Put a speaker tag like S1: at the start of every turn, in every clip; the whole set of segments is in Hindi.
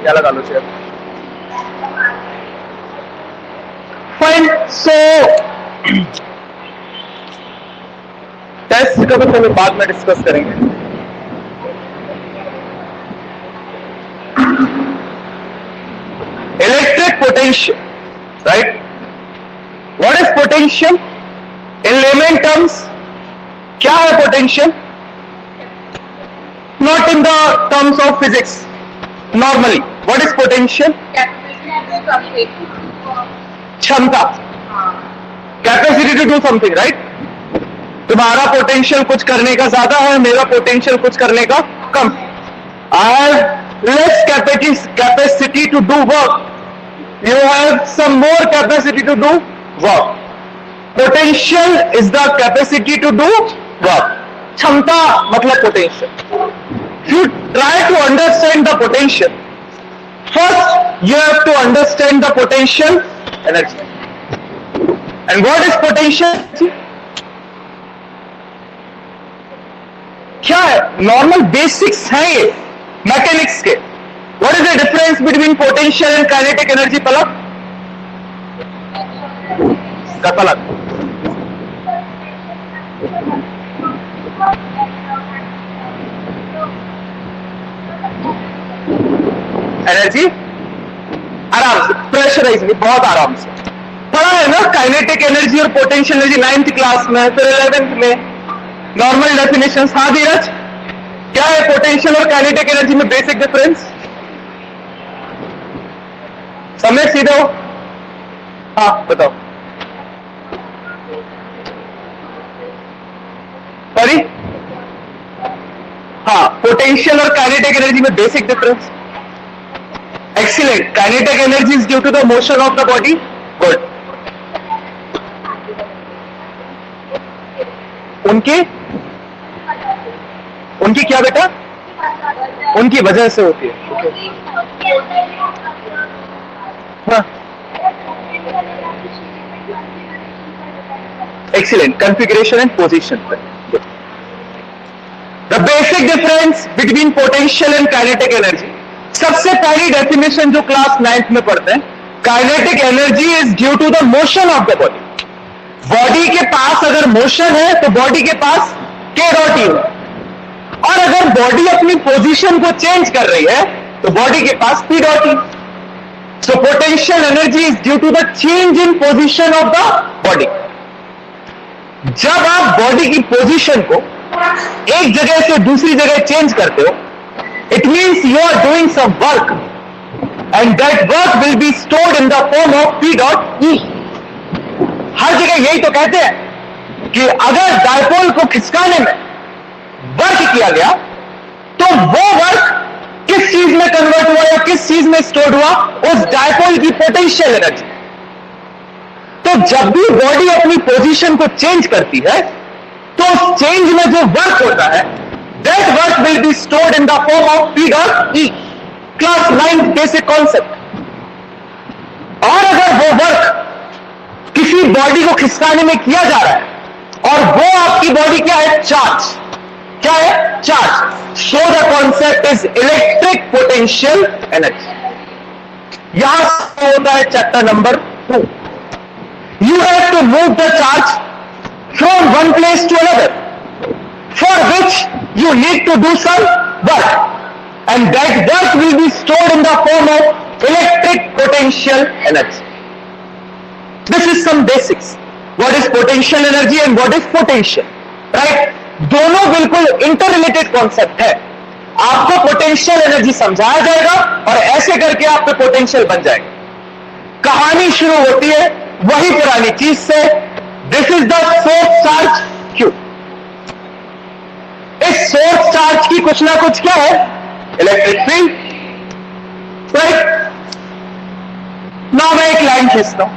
S1: या लगा लो चेयर। फाइन। सो टेस्ट का तो चलो बाद में डिस्कस करेंगे। Electric potential, right? What is potential in layman terms? क्या है potential? Not in the terms of physics, normally what is potential? क्षमता, capacity to do something, right? तुम्हारा पोटेंशियल कुछ करने का ज्यादा है, मेरा पोटेंशियल कुछ करने का कम। I have less capacity to do work, you have some more capacity to do work. Potential is the capacity to do work. क्षमता मतलब potential. You try to understand the potential. First, you have to understand the potential energy. And what is potential energy? क्या है? Normal basics है ये मैकेनिक्स के। What is the difference between potential and kinetic energy, Palak? Palak. Energy आराम से, प्रेशराइज नहीं, बहुत आराम से पढ़ा है ना काइनेटिक एनर्जी और पोटेंशियल एनर्जी 9th क्लास में, फिर 11th में नॉर्मल डेफिनेशन। हाँ धीरज, क्या है पोटेंशियल और काइनेटिक एनर्जी में बेसिक डिफरेंस? समझ सीधे हो? हाँ बताओ। सॉरी, हाँ, पोटेंशियल और काइनेटिक एनर्जी में basic difference. Excellent. Kinetic energy is due to the motion of the body. Good. उनकी उनकी क्या बेटा? उनकी वजह से होती है। हाँ, excellent. Configuration and position. The basic difference between potential and kinetic energy. सबसे पहली डेफिनेशन जो क्लास 9th में पढ़ते हैं, kinetic energy is due to the motion of the body. Body के पास अगर मोशन है तो बॉडी के पास K डॉट U है, और अगर बॉडी अपनी पोजीशन को चेंज कर रही है तो बॉडी के पास P dot U। So potential energy is due to the change in position of the body. जब आप बॉडी की पोजीशन को एक जगह से दूसरी जगह चेंज करते हो, it means you are doing some work and that work will be stored in the form of P dot E। हर जगह यही तो कहते हैं कि अगर डायपोल को खिसकाने में वर्क किया गया तो वो वर्क किस चीज में कन्वर्ट हुआ या किस चीज में स्टोर्ड हुआ? उस डायपोल की पोटेंशियल एनर्जी। तो जब भी बॉडी अपनी पोजीशन को चेंज करती है तो उस चेंज में जो वर्क होता है, that work will be stored in the form of P dot E। Class 9 basic concept. और अगर वो वर्क किसी बॉडी को खिसकाने में किया जा रहा है और वो आपकी बॉडी क्या है? चार्ज। क्या है? Charge. So the concept is electric potential energy. यहां से होता है chapter number 2। You have to move the charge from one place to another, for which you need to do some work, and that work will be stored in the form of electric potential energy. This is some basics. What is potential energy and what is potential, right? दोनों बिल्कुल इंटररिलेटेड कॉन्सेप्ट है। आपको पोटेंशियल एनर्जी समझाया जाएगा और ऐसे करके आप पे पोटेंशियल बन जाएगा। कहानी शुरू होती है वही पुरानी चीज से। This is the source charge Q। इस सोर्स चार्ज की कुछ ना कुछ क्या है? Electric field, right? नाउ मैं एक लाइन खींचता हूं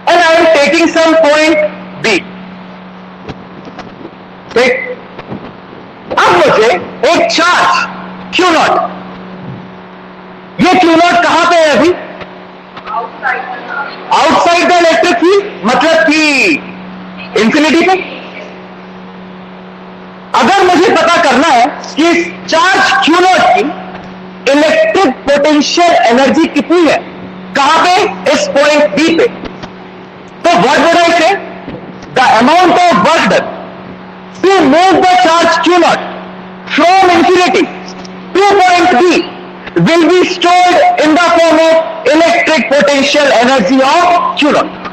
S1: and I am taking some point B। ठीक, अब मुझे एक चार्ज Q नॉट, ये Q नॉट कहां पे है अभी? आउटसाइड द इलेक्ट्रिक फील्ड, मतलब कि इंफिनिटी पे। अगर मुझे पता करना है कि इस चार्ज Q नॉट की इलेक्ट्रिक पोटेंशियल एनर्जी कितनी है, कहां पे, इस पॉइंट बी पे। तो what would I say, the amount of work done to move the charge Q not from infinity to point B will be stored in the form of electric potential energy of Q naught।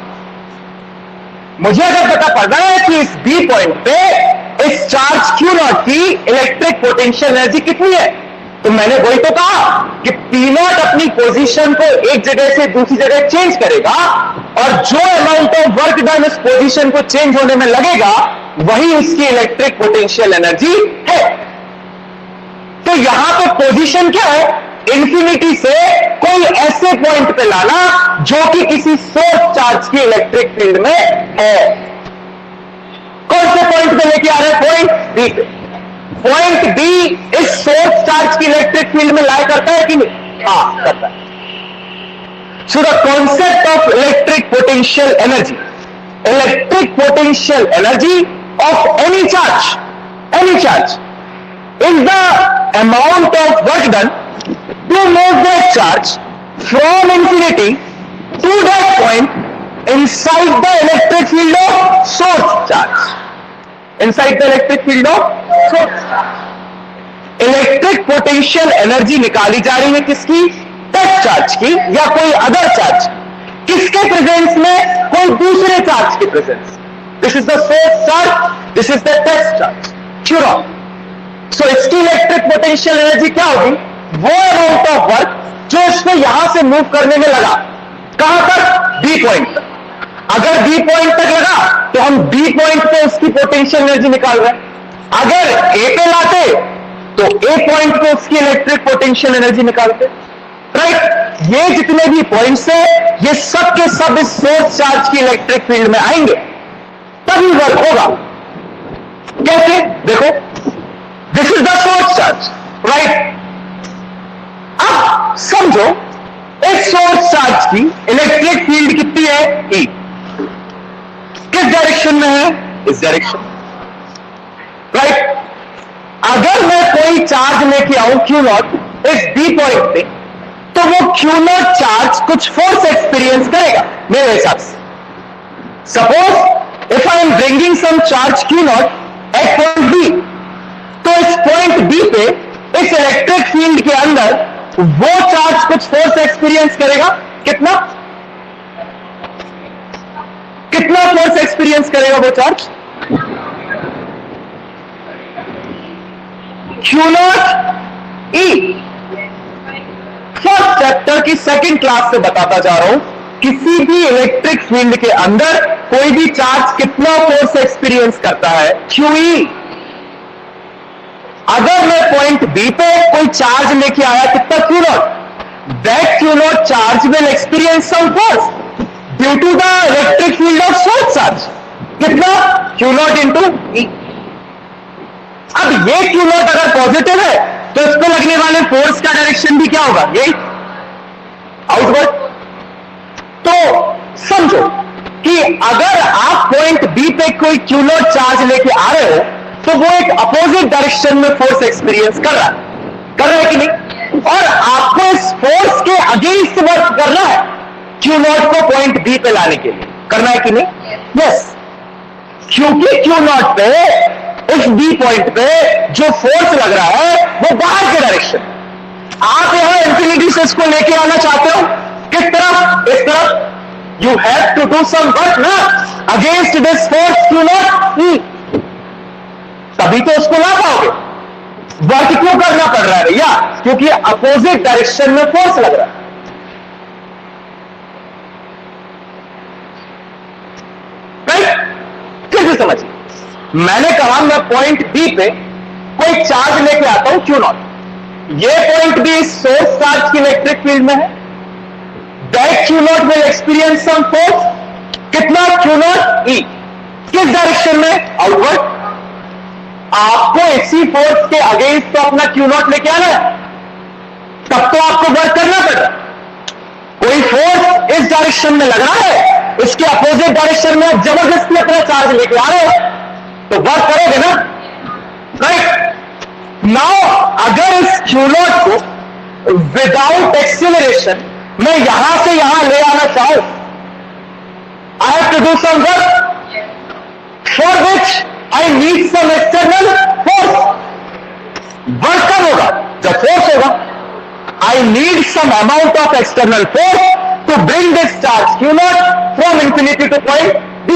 S1: मुझे अगर पता पड़ रहा है कि इस B पॉइंट पे इस चार्ज Q naught की इलेक्ट्रिक पोटेंशियल एनर्जी कितनी है, तो मैंने वही तो कहा कि P naught अपनी पोजीशन को एक जगह से दूसरी जगह चेंज करेगा और जो अमाउंट ऑफ वर्क डन इस पोजीशन को चेंज होने में लगेगा वही उसकी इलेक्ट्रिक पोटेंशियल एनर्जी है। तो यहां पे पोजीशन क्या है, इंफिनिटी से कोई ऐसे पॉइंट पे लाना जो कि किसी सोर्स चार्ज की इलेक्ट्रिक फील्ड में है। कौन से पॉइंट पे लेके आ रहे हैं, पॉइंट बी पे। पॉइंट बी इस सोर्स चार्ज की इलेक्ट्रिक फील्ड में लाई करता है कि नहीं, हाँ करता है। So the concept of electric potential energy, electric potential energy of any charge is the amount of work done to move that charge from infinity to that point inside the electric field of source charge, inside the electric field of source charge। Electric potential energy निकाली जा रही है किसकी, टेस्ट चार्ज की या कोई अदर चार्ज, किसके प्रेजेंस में, कोई दूसरे चार्ज के presence. This is the source charge, this is the test charge, Q not. So इसकी इलेक्ट्रिक पोटेंशियल एनर्जी क्या होगी, वो अमाउंट ऑफ वर्क जो इसको यहां से मूव करने में लगा, कहां तक, बी पॉइंट तक। अगर बी पॉइंट तक लगा तो हम बी पॉइंट पे उसकी पोटेंशियल एनर्जी निकाल रहे हैं। अगर ए पे लाते तो ए पॉइंट पे उसकी इलेक्ट्रिक पोटेंशियल एनर्जी निकालते, राइट। ये जितने भी पॉइंट्स है ये सब के सब इस सोर्स चार्ज की इलेक्ट्रिक फील्ड में आएंगे, तभी वर्क होगा। कैसे, देखो, this is the source charge, right. अब समझो इस सोर्स चार्ज की इलेक्ट्रिक फील्ड कितनी है, E। किस डायरेक्शन में है, इस डायरेक्शन, राइट। अगर मैं कोई चार्ज लेके आऊं Q नॉट इस B पॉइंट पे, तो वो Q नॉट चार्ज कुछ फोर्स एक्सपीरियंस करेगा मेरे हिसाब से। Suppose if I am bringing some charge Q not at point B, तो इस पॉइंट बी पे इस इलेक्ट्रिक फील्ड के अंदर वो चार्ज कुछ फोर्स एक्सपीरियंस करेगा, कितना फोर्स एक्सपीरियंस करेगा वो charge, Q not E. First chapter की सेकंड क्लास से बताता जा रहा हूं, किसी भी इलेक्ट्रिक फील्ड के अंदर कोई भी चार्ज कितना फोर्स एक्सपीरियंस करता है, क्यू ई। अगर मैं पॉइंट बी पे कोई चार्ज लेके आया, कितना Q not, that Q not charge will experience some force due to the electric field of source charge, कितना, क्यू नॉट इंटू ई। अब ये क्यू नॉट अगर पॉजिटिव है तो इस पर लगने वाले फोर्स का डायरेक्शन भी क्या होगा, यही, आउटवर्ड। तो समझो कि अगर आप पॉइंट बी पे कोई क्यू नॉट चार्ज लेके आ रहे हो तो वो एक अपोजिट डायरेक्शन में फोर्स एक्सपीरियंस कर रहा है कि नहीं, और आपको इस फोर्स के अगेंस्ट वर्क करना है क्यू नॉट को पॉइंट बी पे लाने के लिए, करना है कि नहीं, यस। क्योंकि क्यू नॉट पे इस बी पॉइंट पे जो फोर्स लग रहा है वो बाहर के डायरेक्शन, आप यहां इंफिनिटी से इसको लेके आना चाहते हो, किस तरफ, इस तरफ। You have to do some work ना against this force q not e, तभी तो उसको ला पाओगे। वर्क क्यों करना पड़ रहा है भैया, क्योंकि अपोजिट डायरेक्शन में फोर्स लग रहा है, राइट। कैसे समझिए, मैंने कहा मैं पॉइंट बी पे कोई चार्ज लेके आता हूं क्यू नॉट, ये पॉइंट बी सोर्स चार्ज की इलेक्ट्रिक फील्ड में है, that Q not will experience some force, कितना, क्यू नॉट ई। किस डायरेक्शन में, आउटवर्ड। आपको इसी फोर्स के अगेंस्ट तो अपना क्यू नॉट लेके आना है, तब तो आपको वर्क करना पड़ेगा। कोई फोर्स इस डायरेक्शन में लग रहा है, इसके अपोजिट डायरेक्शन में आप जबरदस्ती अपना चार्ज लेके आ रहे हो तो वर्क करोगे ना, राइट। नाउ अगर इस क्यू नॉट को विदाउट एक्सीलरेशन मैं यहां से यहां ले आना चाहूं, I have to do some work for which I need some external force. Work कब होगा? जब फोर्स होगा। I need some amount of external force to bring this charge Q not from infinity to point D।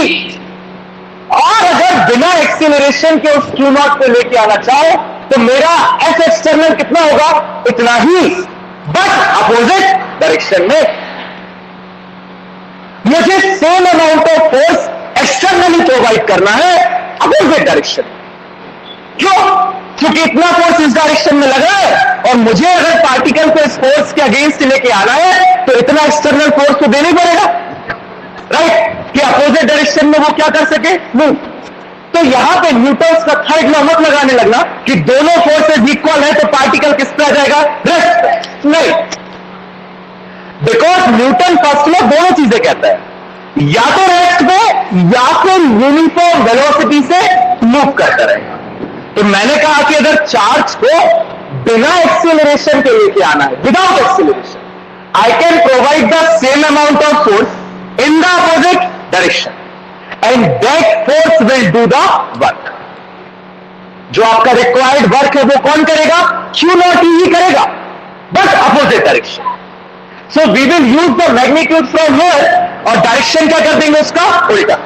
S1: और अगर बिना एक्सीलरेशन के उस Q नॉट को लेके आना चाहो तो मेरा F एक्सटर्नल कितना होगा? इतना ही, बट अपोजिट डायरेक्शन में। मुझे same amount of force externally provide करना है अपोजिट डायरेक्शन। क्यों? क्योंकि इतना फोर्स इस डायरेक्शन में लगा है और मुझे अगर पार्टिकल को इस फोर्स के अगेंस्ट लेके आना है तो इतना एक्सटर्नल फोर्स तो देना ही पड़ेगा, राइट? कि अपोजिट डायरेक्शन में वो क्या कर सके, मूव। तो यहां पे न्यूटन्स का थर्ड लॉ मत लगाने लगना कि दोनों फोर्सेस इक्वल है तो पार्टिकल किस पे आ जाएगा, रेस्ट पे। नहीं, बिकॉज न्यूटन फर्स्ट लॉ दोनों चीजें कहता है, या तो रेस्ट पे या फिर यूनिफॉर्म वेलोसिटी से मूव करता रहेगा। तो मैंने कहा कि अगर चार्ज को बिना एक्सीलरेशन के लेके आना है, without acceleration, I can provide the same amount of force in the opposite direction and that force will do the work. जो आपका रिक्वायर्ड वर्क है वो कौन करेगा? Q नॉट ही करेगा, but opposite direction. So we will use the magnitude from here और डायरेक्शन क्या कर देंगे उसका, उल्टा,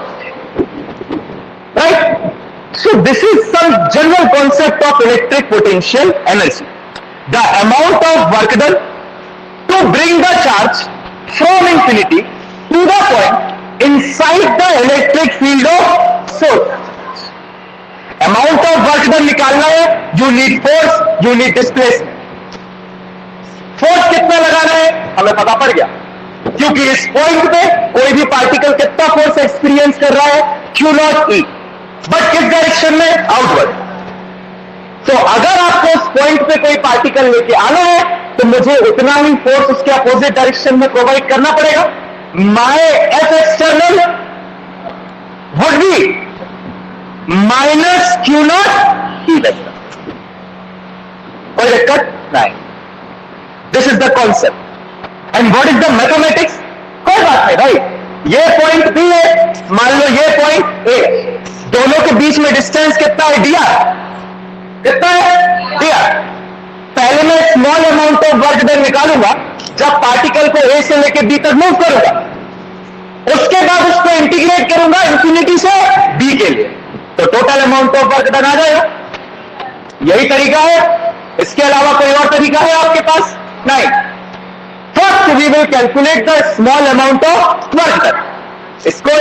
S1: right? So this is some general concept of electric potential energy. The amount of work done to bring the charge from infinity to the point inside the electric field of source. Amount of work done निकालना है, you need force, you need displacement. Force कितना लगाना है हमें पता पड़ गया, क्योंकि इस पॉइंट पे कोई भी पार्टिकल कितना फोर्स एक्सपीरियंस कर रहा है, Q नॉट E, बट किस डायरेक्शन में, आउटवर्ड। तो अगर आपको उस पॉइंट पे कोई पार्टिकल लेके आना है तो मुझे उतना ही फोर्स उसके अपोजिट डायरेक्शन में प्रोवाइड करना पड़ेगा। My F external would be minus Q not ही लगेगा। कोई दिक्कत नहीं, this is the concept and what is the mathematics. कोई बात नहीं भाई, ये पॉइंट बी है, मान लो ये पॉइंट ए, दोनों के बीच में डिस्टेंस कितना है, dr, कितना है, dr। पहले मैं small amount of work done निकालूंगा जब पार्टिकल को ए से लेकर बी तक मूव करूंगा, उसके बाद उसको इंटीग्रेट करूंगा इंफिनिटी से बी के लिए, तो total amount of work done आ जाएगा। यही तरीका है, इसके अलावा कोई और तरीका है आपके पास? नहीं। First we will calculate the small amount of work done. इसको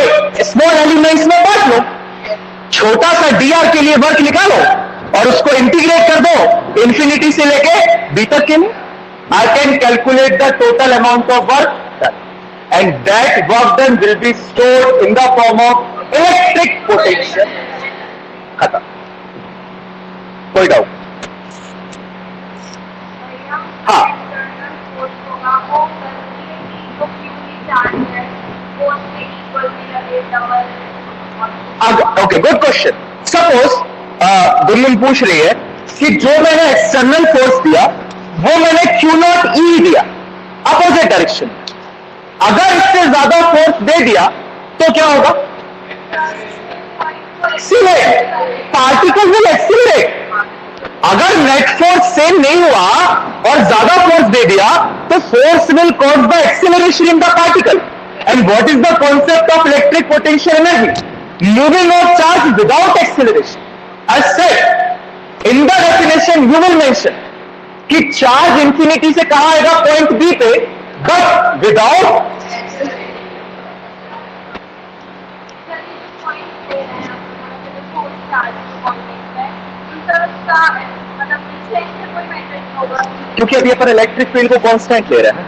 S1: स्मॉल एलिमेंट्स में बांट लो, छोटा सा dr के लिए वर्क निकालो और उसको इंटीग्रेट कर दो इंफिनिटी से लेके बी तक के लिए। I can calculate the total amount of work done and that work done will be stored in the form of electric potential. खत्म, कोई डाउट? हाँ, ओके, गुड क्वेश्चन। सपोज गुरमुन पूछ रही है कि जो मैंने एक्सटर्नल फोर्स दिया वो मैंने Q नॉट E दिया अपोजिट डायरेक्शन, अगर इससे ज्यादा फोर्स दे दिया तो क्या होगा? Accelerate, particle will accelerate. अगर नेट फोर्स सेम नहीं हुआ और ज्यादा फोर्स दे दिया तो force will cause the acceleration in the particle. And what is the concept of electric potential energy? Moving of charge without acceleration. As said in the definition you will mention कि चार्ज इंफिनिटी से कहां आएगा, पॉइंट बी पे, बट विदाउट क्योंकि अभी अपन इलेक्ट्रिक फील्ड को कांस्टेंट ले रहे हैं,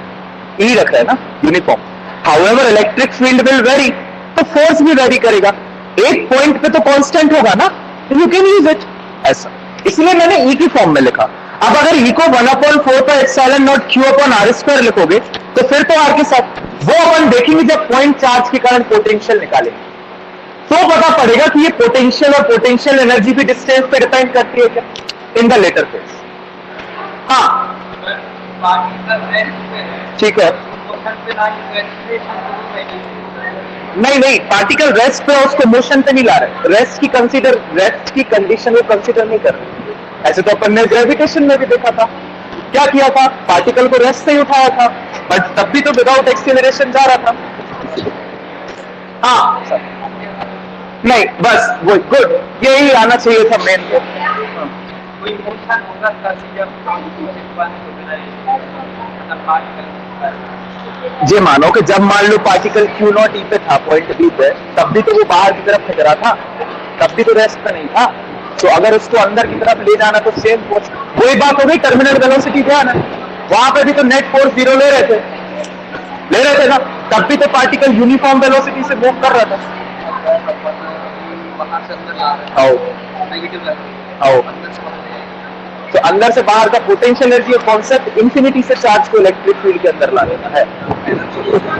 S1: ई रख रहे हैं ना, uniform. However electric field will very, तो फोर्स भी वेरी करेगा। एक पॉइंट पे तो कांस्टेंट होगा ना, यू कैन यूज इट ऐसा, इसलिए मैंने ई की फॉर्म में लिखा। अब अगर ई को 1/4 पर epsilon not Q upon r² लिखोगे तो फिर तो आर के साथ वो अपन देखेंगे जब पॉइंट चार्ज के कारण पोटेंशियल निकालेंगे तो पता पड़ेगा कि ये पोटेंशियल और पोटेंशियल एनर्जी भी डिस्टेंस पे डिपेंड करती है क्या इन द लेटर फेज। हाँ ठीक है, नहीं नहीं, पार्टिकल रेस्ट पे उसको मोशन पे नहीं ला रहे, रेस्ट की कंडीशन को कंसीडर नहीं कर रहे। ऐसे तो अपन ने ग्रेविटेशन में भी देखा था, क्या किया था, पार्टिकल को रेस्ट से ही उठाया था, बट तब भी तो विदाउट एक्सीलरेशन जा रहा था। हाँ सर, नहीं बस वो गुड, यही आना चाहिए था मेन को। ये मानो कि जब मान लो पार्टिकल क्यू नॉट ई पे था, पॉइंट बी पे, तब भी तो वो बाहर की तरफ फेंक रहा था, तब भी तो रेस्ट पे नहीं था। तो अगर उसको अंदर की तरफ ले जाना तो सेम फोर्स, वही बात हो गई टर्मिनल वेलोसिटी पे आना, वहां पे भी तो नेट फोर्स 0 ले रहे थे ना, तब भी तो पार्टिकल यूनिफॉर्म वेलोसिटी से मूव कर रहा था। आओ तो अंदर से बाहर का पोटेंशियल एनर्जी और कॉन्सेप्ट इंफिनिटी से चार्ज को इलेक्ट्रिक फील्ड के अंदर ला देना है।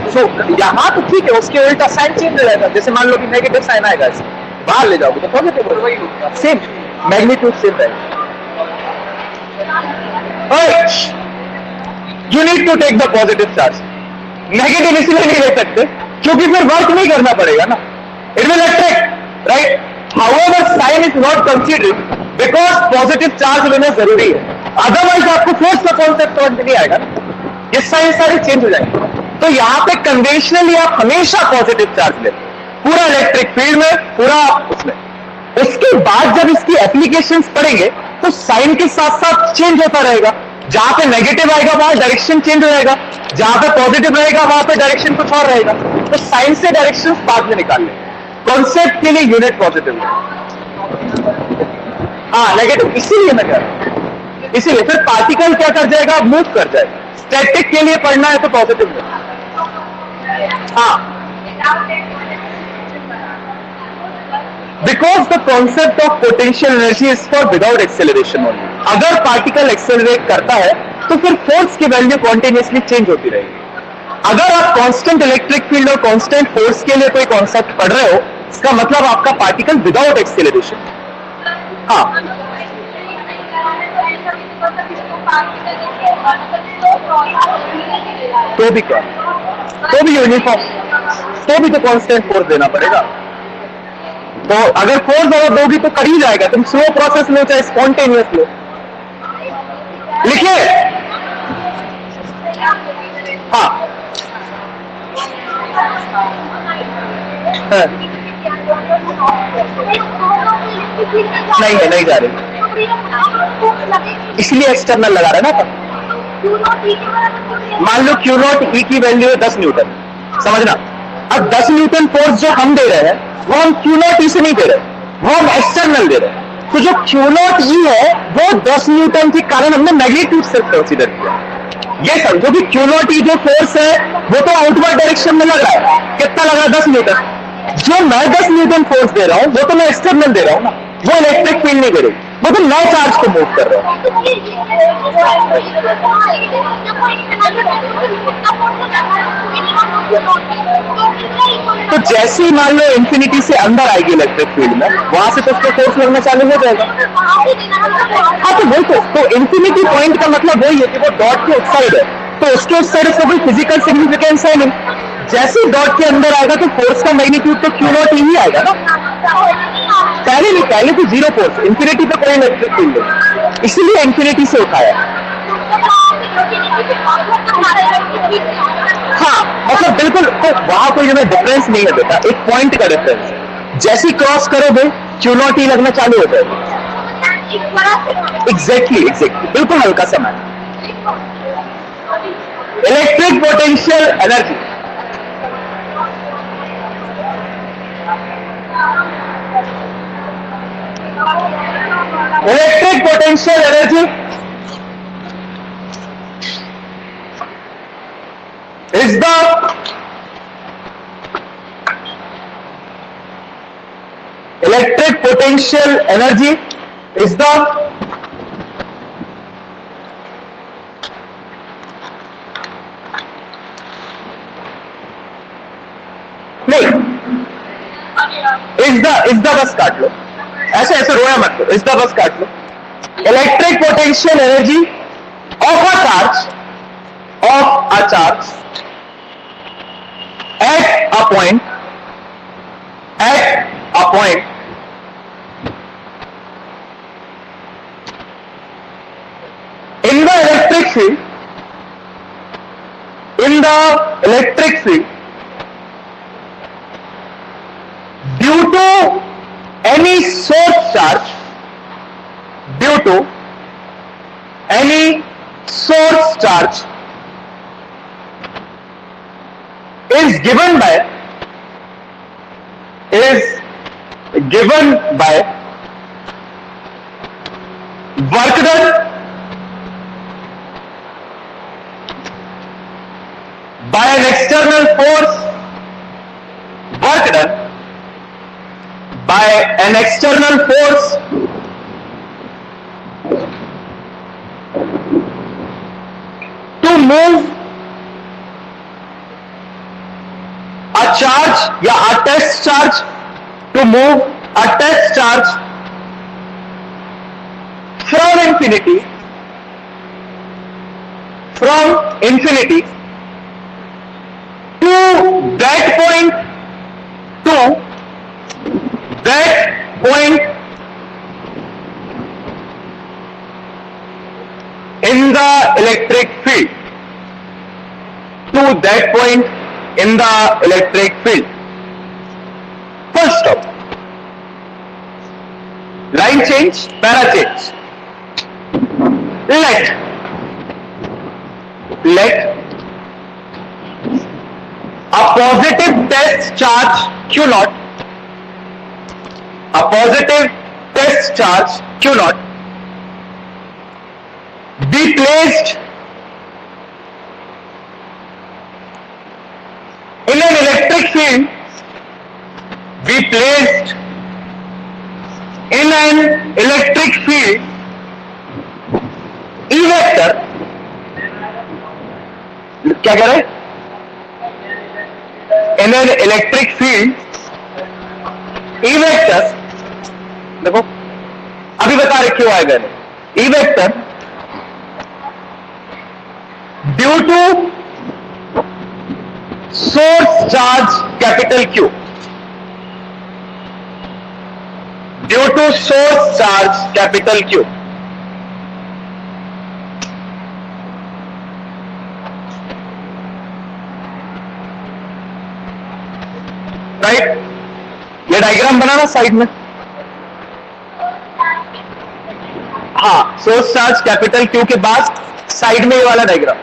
S1: तो यहाँ तो ठीक है, उसके उल्टा साइन चेंज हो जाएगा। जैसे मान लो कि नेगेटिव साइन आएगा, इसे बाहर ले जाओगे तो पॉजिटिव, सेम मैग्नीट्यूड सेम रहेगा। You need to take the positive charge, negative इसलिए नहीं ले सकते क्योंकि फिर वर्क नहीं करना पड़ेगा ना, it will attract, right. However, sign is not considered because positive charge लेना जरूरी है, अदरवाइज आपको फोर्स का कॉन्सेप्ट समझ में नहीं आएगा ना, ये साइन सारे चेंज हो जाएंगे। तो यहाँ पे कन्वेंशनली आप हमेशा पॉजिटिव चार्ज लेते, पूरा इलेक्ट्रिक फील्ड में, पूरा उसमें। उसके बाद जब इसकी एप्लीकेशंस पढ़ेंगे तो साइन के साथ साथ चेंज होता रहेगा, जहां पे नेगेटिव आएगा वहां डायरेक्शन चेंज हो जाएगा, जहां पे पॉजिटिव रहेगा वहां पे डायरेक्शन कुछ और रहेगा। तो साइन से डायरेक्शन बाद में निकाल लें, कॉन्सेप्ट के लिए यूनिट पॉजिटिव है, हाँ नेगेटिव इसीलिए मैं कह रहा हूं। इसीलिए फिर पार्टिकल क्या कर जाएगा, मूव कर जाएगा। स्टैटिक के लिए पढ़ना है तो पॉजिटिव है, हाँ, because the concept of potential energy is for without acceleration only. अगर पार्टिकल एक्सेलरेट करता है तो फिर फोर्स की वैल्यू कॉन्टिन्यूसली चेंज होती रहेगी। अगर आप कांस्टेंट इलेक्ट्रिक फील्ड और कांस्टेंट फोर्स के लिए कोई कॉन्सेप्ट पढ़ रहे हो, इसका मतलब आपका पार्टिकल विदाउट एक्सेलरेशन, हाँ तो भी क्या, तो भी यूनिफॉर्म, तो भी तो कांस्टेंट फोर्स देना पड़ेगा। तो अगर फोर्स अगर दोगी तो कर ही जाएगा, तुम स्लो प्रोसेस लो चाहे स्पॉन्टेनियस लो। लिखिए, हाँ नहीं है, नहीं जा रही, इसलिए एक्सटर्नल लगा रहा है ना। मान लो क्यू नॉट ई की वैल्यू है 10 न्यूटन, समझना। अब 10 न्यूटन फोर्स जो हम दे रहे हैं वो हम क्यू नॉट ई से नहीं दे रहे, वो हम एक्सटर्नल दे रहे हैं। तो जो क्यू नॉट ई है वो 10 न्यूटन के कारण हमने मैग्नीट्यूड से कंसीडर किया। ये समझो कि क्यू नॉट ई जो फोर्स है वो तो आउटवर्ड डायरेक्शन में लग रहा है, कितना लगा, 10 न्यूटन। जो मैं 10 न्यूटन फोर्स दे रहा हूं वो तो मैं एक्सटर्नल दे रहा हूं ना, वो इलेक्ट्रिक फील्ड नहीं दे रही, वो तो नए चार्ज को मूव कर रहा हूं। तो जैसे ही मान लो इंफिनिटी से अंदर आएगी इलेक्ट्रिक फील्ड में, वहां से तो उसको फोर्स लगना चालू हो जाएगा। हाँ तो वही तो इंफिनिटी पॉइंट का मतलब वही है कि वो डॉट के उस साइड है, तो उसके उस साइड से कोई फिजिकल सिग्निफिकेंस है नहीं। जैसे डॉट के अंदर आएगा तो फोर्स का मैग्नीट्यूड तो क्यू नॉट ही आएगा ना, पहले नहीं, पहले तो जीरो फोर्स, इंफिनिटी पे कोई इलेक्ट्रिक फील्ड है, इसीलिए इंफिनिटी से उठाया। हाँ मतलब बिल्कुल, तो वहां कोई हमें डिफरेंस नहीं है बेटा, एक पॉइंट का डिफरेंस है। जैसे क्रॉस करोगे क्यू नॉट ही लगना चालू हो जाएगा। एग्जैक्टली बिल्कुल हल्का सा man. Electric potential energy, electric potential energy is the electric potential energy is the नहीं is the बस काट लो, ऐसे ऐसे रोया मत लो, is the बस काट लो। Electric potential energy of a charge of a charge at a point in the electric field due to any source charge is given by work done by an external force, to move a charge या a test charge, from infinity to that point in the electric field, full stop. Line change, para change. Let a positive test charge Q naught, be placed in an electric field, E vector, क्या कह रहे हैं? In an electric field E vector, देखो अभी बता रहे क्यों आएगा E vector due to source charge capital Q, right. ये डायग्राम बनाना साइड में. हाँ, सोर्स चार्ज कैपिटल क्यू के बाद साइड में ये वाला डायग्राम.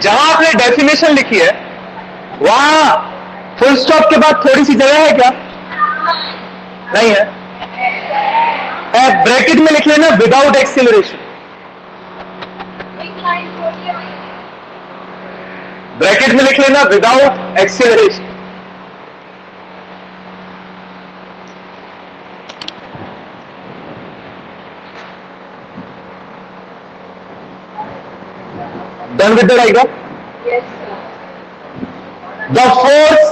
S1: जहां आपने डेफिनेशन लिखी है वहां फुल स्टॉप के बाद थोड़ी सी जगह है क्या? नहीं है. ब्रैकेट में लिख लेना विदाउट एक्सीलरेशन. ब्रैकेट में लिख लेना without acceleration. Done with the diagram?
S2: Yes, sir.
S1: The force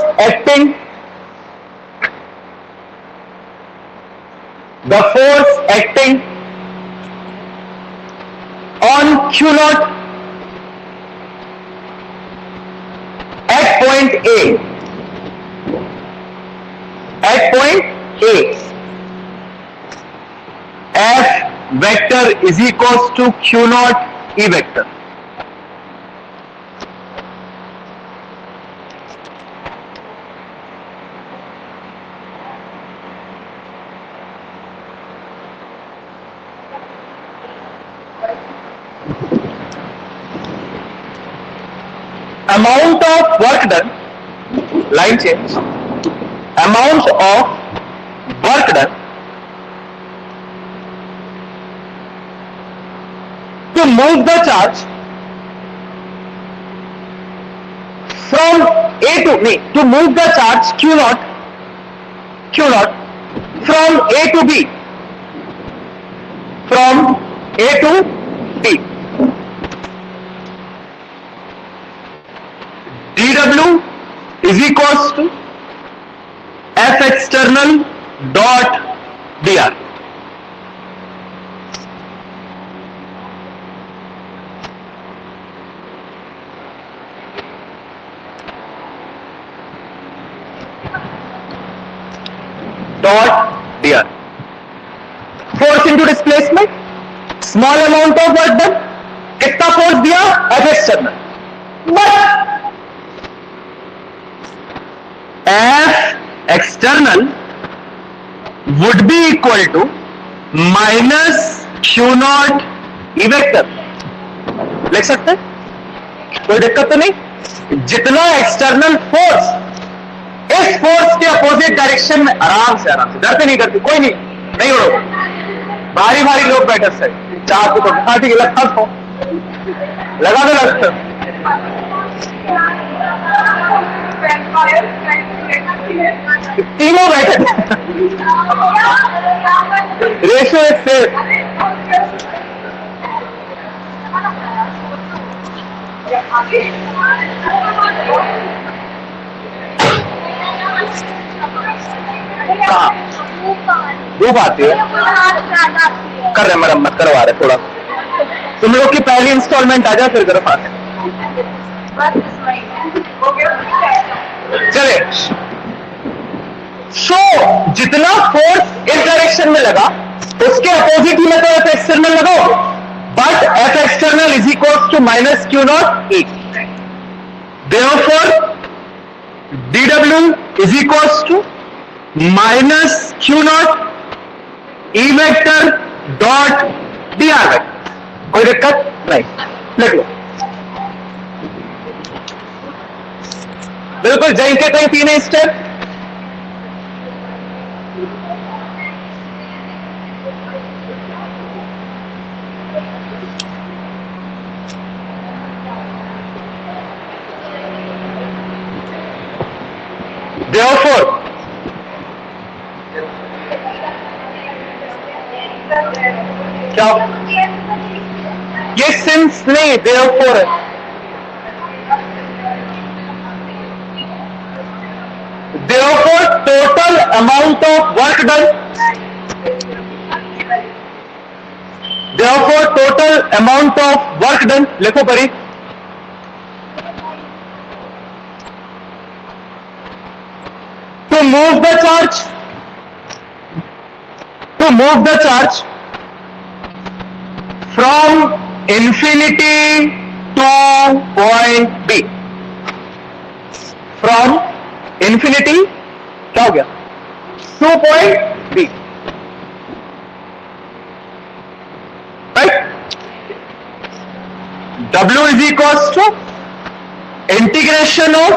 S1: acting on Q naught at point A. F vector is equals to Q naught E vector. amount of work done, line change, amount of work done to move the charge from A to B, to move the charge Q naught from A to B, from A to B. dW is equals to F external dot dr. Dot dr. Force into displacement, small amount of work done, कितना फोर्स दिया? F external. But F external would be equal to minus Q naught E vector. लिख सकते हैं? कोई दिक्कत तो नहीं? जितना एक्सटर्नल फोर्स इस फोर्स के अपोजिट डायरेक्शन में आराम से डरते नहीं कोई नहीं उड़ो, भारी भारी लोग बैठे से चार को हाँ ठीक है लगा दो तीनों बैठे रेशो एक से धूप आती है, कर रहे मरम्मत करवा रहे थोड़ा, तुम लोग की पहली इंस्टॉलमेंट आ जाए फिर करो पास। चले शो जितना फोर्स इस डायरेक्शन में लगा उसके अपोजिट ही में तो एफ एक्सटर्नल लगाओ, but F external is equals to minus Q not E, therefore dW is equals to minus Q naught E vector dot dr vector. कोई दिक्कत नहीं, लिख लो बिल्कुल जैन के कहीं तीन स्टेप। Therefore, क्या ये सिंस नहीं therefore है, therefore total amount of work done, therefore total amount of work done लिखो परी, to move the charge from infinity to point B, from infinity क्या हो गया to point B, right? W is equals to integration of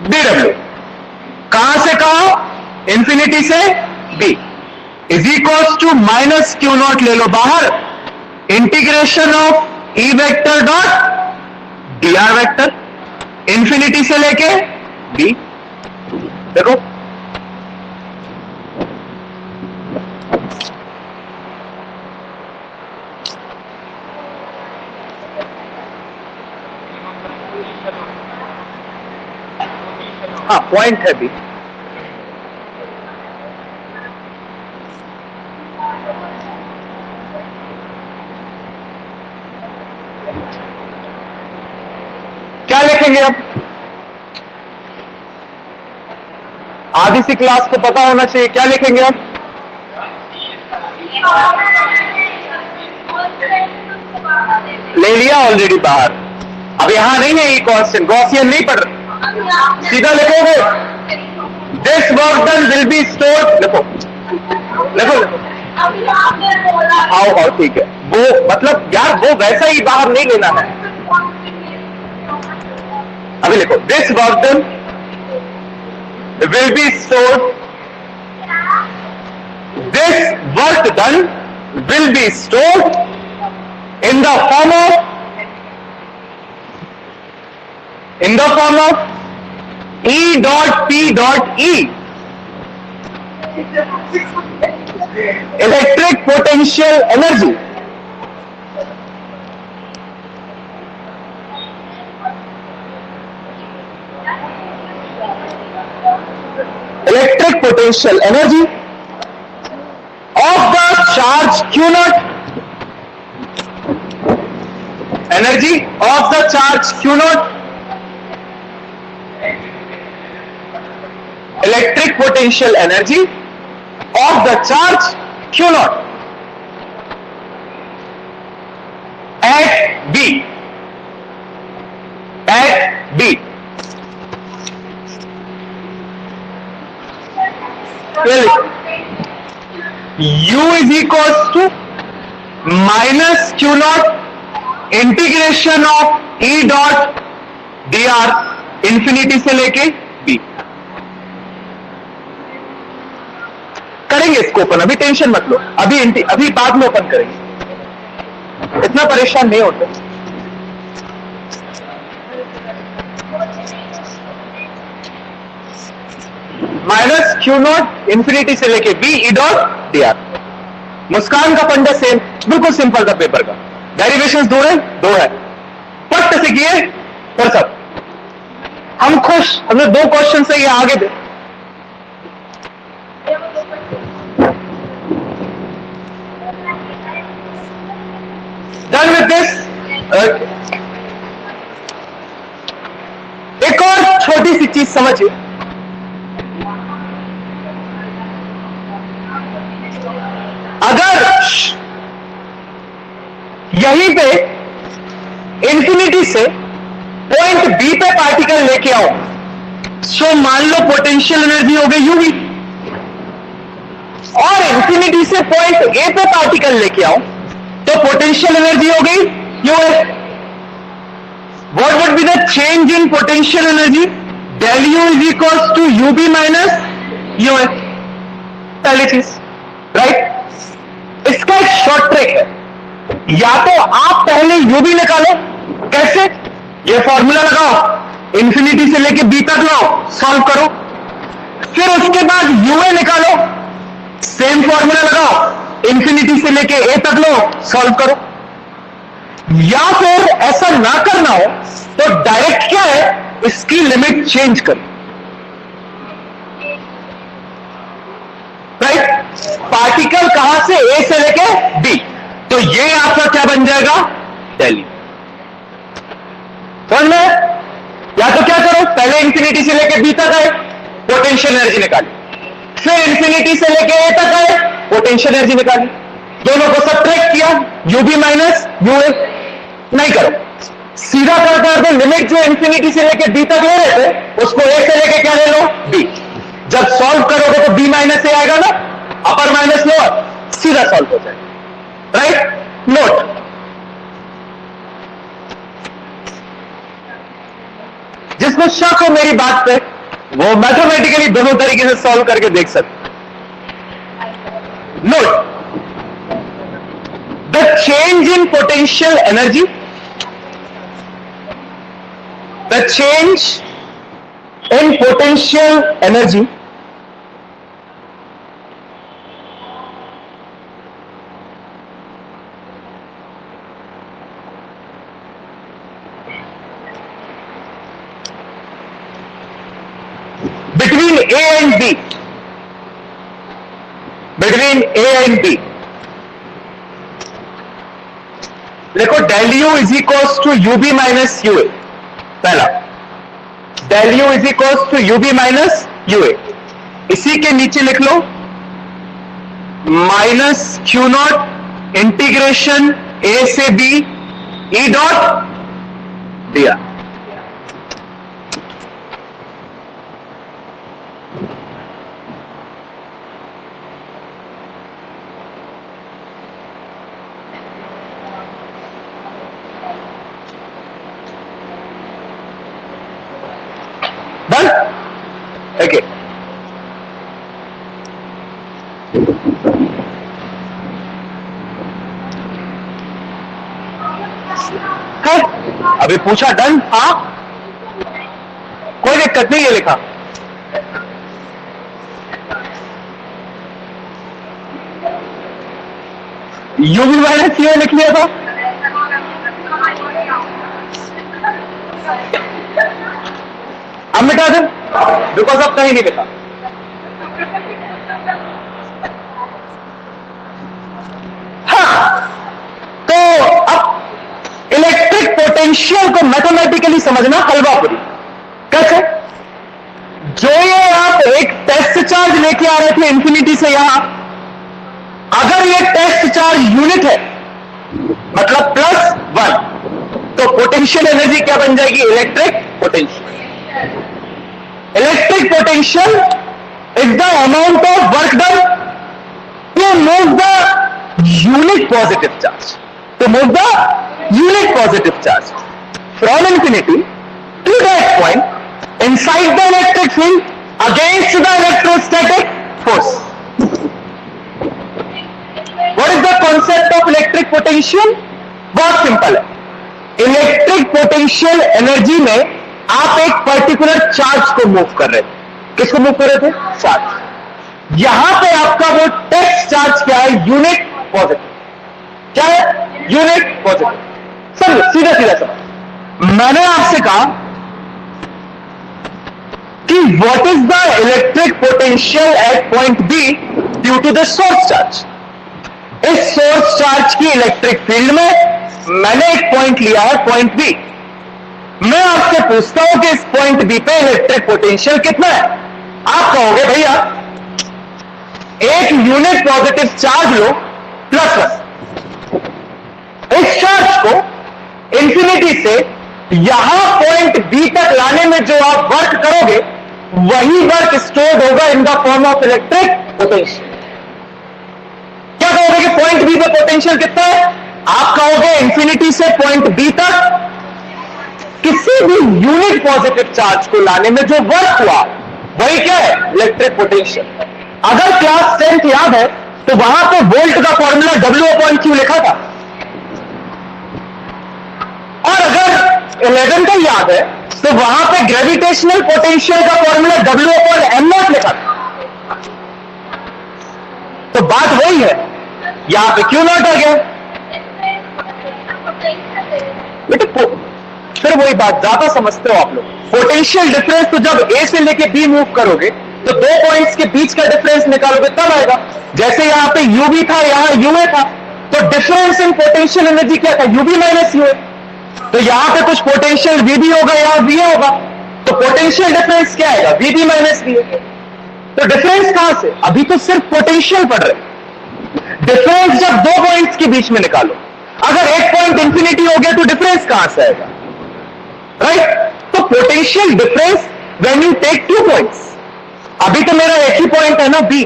S1: dW, कहां से कहां? इंफिनिटी से B, is equals to minus Q not ले लो बाहर, integration of E vector dot dr vector, infinity से लेके B, देखो हाँ पॉइंट है भी, क्या लिखेंगे अब? आधी सी क्लास को पता होना चाहिए, क्या लिखेंगे अब? ले लिया ऑलरेडी बाहर, अब यहां नहीं है ये क्वेश्चन, गॉसियन नहीं पढ़ रहे, सीधा लिखोगे this work done will be stored, लिखो लिखो लिखो आओ ठीक है, वो मतलब यार वो वैसा ही बाहर नहीं लेना है, अभी लिखो, this work done will be stored, this work done will be stored in the form of E dot P dot E, electric potential energy. Electric potential energy of the charge Q naught, energy of the charge Q naught, electric potential energy of the charge Q naught at B, U is equals to minus Q naught integration of E dot dr infinity से लेके B. करेंगे इसको ओपन, अभी टेंशन मत लो, अभी बाद में ओपन करेंगे, इतना परेशान नहीं होते. माइनस क्यू नॉट इंफिनिटी से लेके B E dot D R. Muskan का फंडा सेम, बिल्कुल सिंपल था पेपर का. डेरिवेशंस दो है, फट से किए और सब हम खुश, हमने 2 क्वेश्चन से ये आगे दे. Done with this. एक और छोटी सी चीज समझिए, अगर यहीं पे इंफिनिटी से पॉइंट बी पे पार्टिकल लेके आओ, सो मान लो पोटेंशियल एनर्जी हो गई यूवी, और इंफिनिटी से पॉइंट ए पे पार्टिकल लेके आओ तो पोटेंशियल एनर्जी हो गई U S. What would be the change in potential energy? Del U is equals to UV minus U S. पहली चीज, राइट. इसका एक शॉर्ट ट्रिक है, या तो आप पहले यूबी निकालो. कैसे? ये फॉर्मूला लगाओ, इंफिनिटी से लेके बी तक लाओ, सॉल्व करो. फिर उसके बाद यूए निकालो, सेम फॉर्मूला लगाओ, इंफिनिटी से लेके ए तक लो, सॉल्व करो. या फिर ऐसा ना करना हो तो डायरेक्ट क्या है, इसकी लिमिट चेंज करो. राइट. पार्टिकल कहां से, ए से लेके बी, तो ये आपका क्या बन जाएगा, डेल. समझ में? या तो क्या करो, पहले इंफिनिटी से लेके बी तक आए, पोटेंशियल एनर्जी निकाली, फिर इंफिनिटी से लेके ए तक आए, पोटेंशियल एनर्जी निकाली, दोनों को सब्ट्रैक्ट किया, यूबी माइनस यूए. नहीं करो, सीधा कर दो, लिमिट जो इंफिनिटी से लेके बी तक ले रहे थे उसको ए से लेके क्या ले लो, बी. जब सॉल्व करोगे तो बी माइनस ए आएगा ना, अपर माइनस लोअर, सीधा सॉल्व हो जाएगा. राइट. नोट, जिसको शक हो मेरी बात पे वो मैथमेटिकली दोनों तरीके से सॉल्व करके देख सकते. Note, the change in potential energy, the change in potential energy between A and B, देखो del U is equals to UV minus UA. पहला, del U is equals to UV minus UA. इसी के नीचे लिख लो minus Q not integration A से बी ई डॉट दिया. ओके, है अभी पूछा डन, हाँ कोई दिक्कत नहीं, ये लिखा यूवी माइनस यू लिख लिया था। अब मिटा दें बिकॉज अब कहीं नहीं लिखा। हाँ, तो अब इलेक्ट्रिक पोटेंशियल को मैथमेटिकली समझना हलवापुरी। कैसे? जो ये आप एक टेस्ट चार्ज लेके आ रहे थे इंफिनिटी से यहां, अगर ये टेस्ट चार्ज यूनिट है मतलब +1, तो पोटेंशियल एनर्जी क्या बन जाएगी? Electric potential. Electric potential is the amount of work done to move the unit positive charge, to move the unit positive charge from infinity to that point inside the electric field against the electrostatic force. What is the concept of electric potential? बहुत सिंपल है। इलेक्ट्रिक पोटेंशियल एनर्जी में आप एक पर्टिकुलर चार्ज को मूव कर रहे थे। किसको मूव कर रहे थे? चार्ज। यहां पे आपका वो टेस्ट चार्ज क्या है? Unit positive. क्या है? Unit positive. समझो, सीधा सीधा समझ। मैंने आपसे कहा कि what is the electric potential at point B due to the source charge. इस सोर्स चार्ज की इलेक्ट्रिक फील्ड में मैंने एक पॉइंट लिया है, पॉइंट बी। मैं आपसे पूछता हूं कि इस पॉइंट बी पे इलेक्ट्रिक पोटेंशियल कितना है? आप कहोगे भैया एक यूनिट पॉजिटिव चार्ज लो +1। इस चार्ज को इंफिनिटी से यहां पॉइंट बी तक लाने में जो आप वर्क करोगे वही वर्क स्टोर्ड होगा इन the form of electric potential. क्या कहोगे कि पॉइंट बी पे पोटेंशियल कितना है? आप कहोगे इंफिनिटी से पॉइंट बी तक किसी भी यूनिट पॉजिटिव चार्ज को लाने में जो वर्क हुआ वही क्या है? Electric potential. अगर क्लास 10th याद है तो वहां पे वोल्ट का फॉर्मूला W/Q लिखा था, और अगर 11 का याद है तो वहां पे ग्रेविटेशनल पोटेंशियल का फॉर्मूला W/m0 लिखा था। तो बात वही है, यहां पे Q0 आ गया बेटे। फिर वही बात, ज्यादा समझते हो आप लोग। पोटेंशियल डिफरेंस तो जब A से लेके B मूव करोगे तो दो पॉइंट्स के बीच का डिफरेंस निकालोगे तब आएगा। जैसे यहां पे UV था, यहां UA था, तो डिफरेंस इन पोटेंशियल एनर्जी क्या था? UV minus UA। तो यहां पे कुछ पोटेंशियल VB होगा, यहां VA होगा, तो पोटेंशियल डिफरेंस क्या आएगा? VB minus VA। तो डिफरेंस कहां से? अभी तो सिर्फ पोटेंशियल पढ़ रहे, डिफरेंस जब दो पॉइंट्स के बीच में निकालो। अगर एक पॉइंट इंफिनिटी हो गया तो डिफरेंस कहां से आएगा? राइट? तो potential difference when you take 2 points. अभी तो मेरा एक ही पॉइंट है ना B,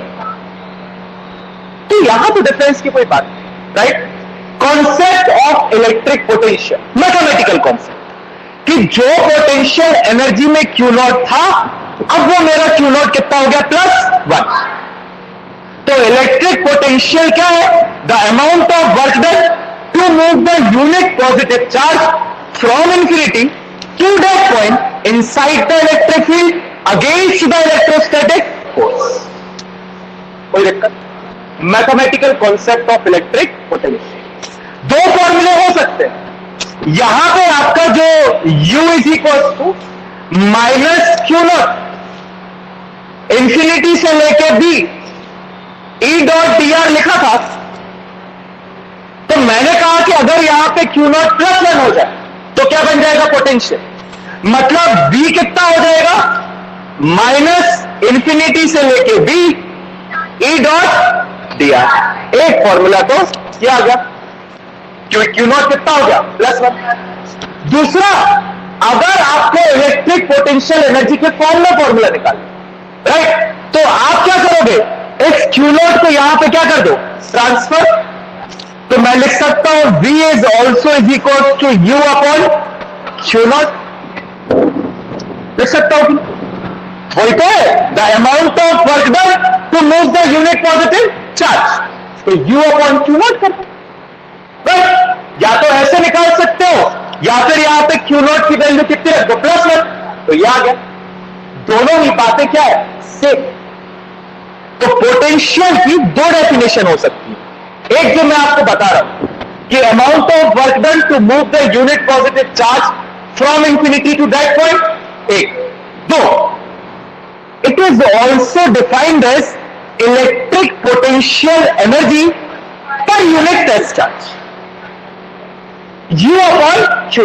S1: तो यहां तो डिफरेंस की कोई बात नहीं। Right? Concept of electric potential, mathematical concept कि जो पोटेंशियल एनर्जी में Q0 था, अब वो मेरा Q0 कितना हो गया? +1। तो इलेक्ट्रिक पोटेंशियल क्या है? The amount of work done to move the unit positive charge from infinity to that point inside the electric field against the electrostatic force. कोई दिक्कत? Mathematical concept of electric potential. दो फॉर्मूले हो सकते हैं। यहां पे आपका जो U = -Q0 इंफिनिटी से लेके B E.dr लिखा था, तो मैंने कहा कि अगर यहां पे Q0 +1 हो जाए तो क्या बन जाएगा? पोटेंशियल। मतलब B कितना हो जाएगा? -इंफिनिटी से लेके B E.dr। एक फॉर्मूला तो क्या आ गया? Q0 कितना हो गया? +1। दूसरा, अगर आपको इलेक्ट्रिक पोटेंशियल एनर्जी के फॉर्म में फॉर्मूला निकालना, राइट, तो आप क्या करोगे? इस Q0 को यहां पे क्या कर दो? ट्रांसफर। तो मैं लिख सकता हूं V is also = U/Q0। लिख सकता हूं। वही तो है, the amount of work done to move the unit positive charge, तो यू अपॉन क्यू नॉट करते, राइट? या तो ऐसे निकाल सकते हो, या फिर यहां पे क्यू नॉट की वैल्यू कितनी है, तो प्लस वन, तो ये आ गया। दोनों ही बातें क्या है, सेम। तो पोटेंशियल की दो डेफिनेशन हो सकती है। एक जो मैं आपको बता रहा हूं कि amount of work done to move the unit positive charge from infinity to that point, एक। दो, it is also defined as electric potential energy per unit test charge, U upon Q।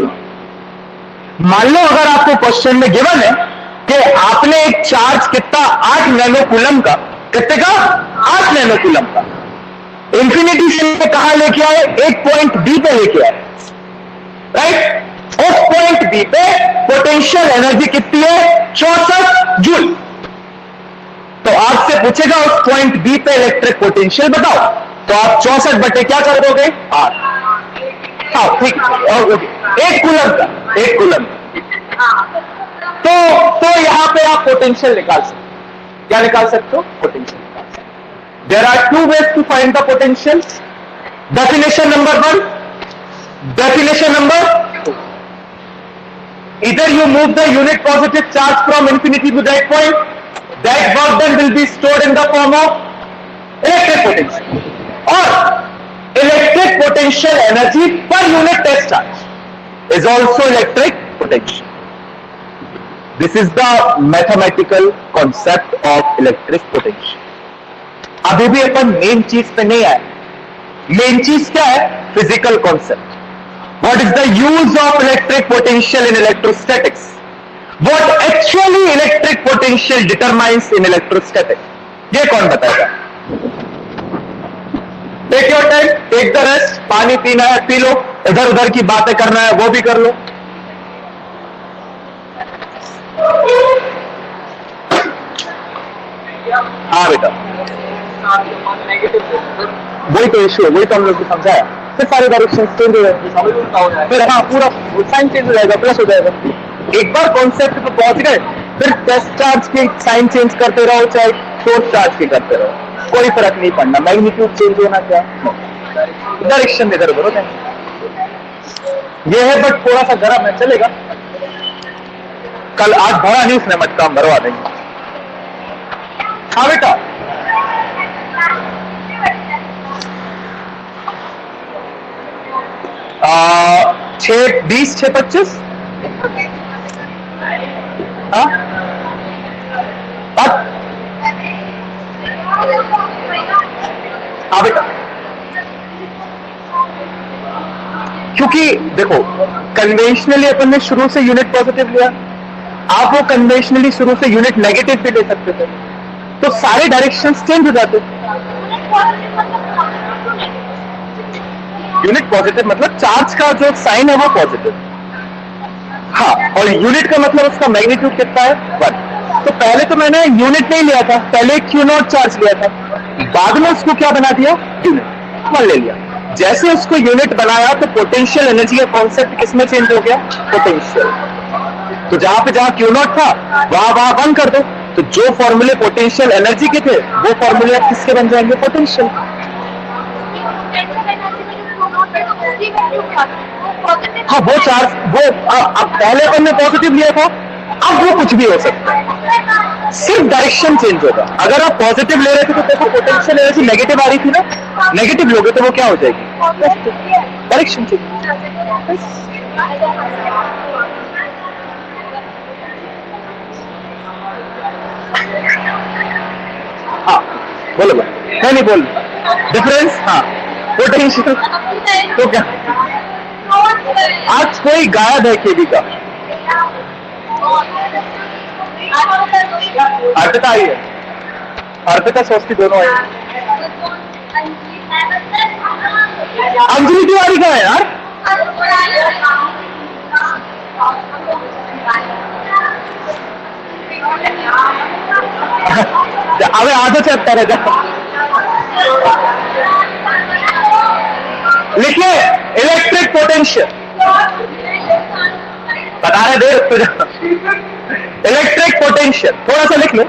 S1: मान लो अगर आपको क्वेश्चन में गिवन है कि आपने एक चार्ज कितना 8 नैनो कूलम का, कितने का, 8 नैनो कूलम का, इंफिनिटी से कहां लेके आए, एक पॉइंट बी पे लेके आए, राइट? उस पॉइंट बी पे पोटेंशियल एनर्जी कितनी है, 64 जूल। तो आपसे पूछेगा उस पॉइंट बी पे इलेक्ट्रिक पोटेंशियल बताओ, तो आप 64 बटे क्या कर दोगे, 8। हाँ ठीक, एक कूलम का, एक कूलम। तो यहां पे आप पोटेंशियल निकाल सकते हो, क्या निकाल सकते हो, पोटेंशियल निकाल सकते हो। There are two ways to find the potential. Definition number 1, definition number 2, either you move the unit positive charge from infinity to that point, that work done will be stored in the form of electric potential, or electric potential energy per unit test charge is also electric potential. This is the mathematical concept of electric potential. अभी भी अपन मेन चीज पे नहीं आए। मेन चीज क्या है, physical concept. What is the use of electric potential in electrostatics? What actually electric potential determines in electrostatics? ये कौन बताएगा? Take your time, take the rest. पानी पीना है पी लो, इधर उधर की बातें करना है वो भी कर लो। हाँ बेटा, वही तो इश्यू है, वही तो हम लोग को समझाया। फिर सारे डायरेक्शन चेंज हो जाएंगे, फिर हाँ पूरा साइन चेंज हो जाएगा, प्लस हो जाएगा। एक बार कॉन्सेप्ट पे पहुंच गए, फिर टेस्ट चार्ज के साइन चेंज करते रहो, चाहे सोर्स चार्ज के करते रहो, कोई फर्क नहीं पड़ना। मैग्नीट्यूड चेंज होना क्या, डायरेक्शन इधर उधर हो जाएंगे। ये है बट थोड़ा सा गर्म है, चलेगा। कल आज भरा नहीं उसने, मटका भरवा देंगे। हाँ बेटा, 6:20 6:25। हाँ हाँ बेटा, क्योंकि देखो कन्वेंशनली अपन ने शुरू से यूनिट पॉजिटिव लिया, आप वो कन्वेंशनली शुरू से यूनिट नेगेटिव भी ले सकते थे, तो सारे डायरेक्शंस चेंज हो जाते। यूनिट पॉजिटिव मतलब चार्ज का जो साइन है वो पॉजिटिव, हाँ, और यूनिट का मतलब उसका मैग्नीट्यूड कितना है, 1। तो पहले तो मैंने यूनिट नहीं लिया था, पहले क्यू नॉट चार्ज लिया था, बाद में उसको क्या बना दिया, यूनिट 1 ले लिया। जैसे उसको यूनिट बनाया तो पोटेंशियल एनर्जी का कॉन्सेप्ट किसमें चेंज हो गया, पोटेंशियल। तो जहां क्यू नॉट था वहां 1 कर दो, तो जो फॉर्मूले पोटेंशियल एनर्जी के थे वो फॉर्मूले अब किसके बन जाएंगे, पोटेंशियल। हाँ वो चार्ज, वो अब पहले अपन ने पॉजिटिव लिया था, अब वो कुछ भी हो सकता है, सिर्फ डायरेक्शन चेंज होगा। अगर आप पॉजिटिव ले रहे थे तो देखो पोटेंशियल एनर्जी नेगेटिव आ रही थी ना, नेगेटिव लोगे तो वो क्या हो जाएगी, डायरेक्शन चेंज। हाँ बोलो बोलो, नहीं बोल डिफरेंस। हाँ पोटेंशियल तो क्या, आज कोई गायब है केबी का, अर्पिता आई है, अर्पिता सोचती दोनों आई। अंजलि तिवारी का है यार, अबे आधा चलता रहेगा। लिखिए इलेक्ट्रिक पोटेंशियल, पता सारे देर इलेक्ट्रिक पोटेंशियल, थोड़ा सा लिख लो।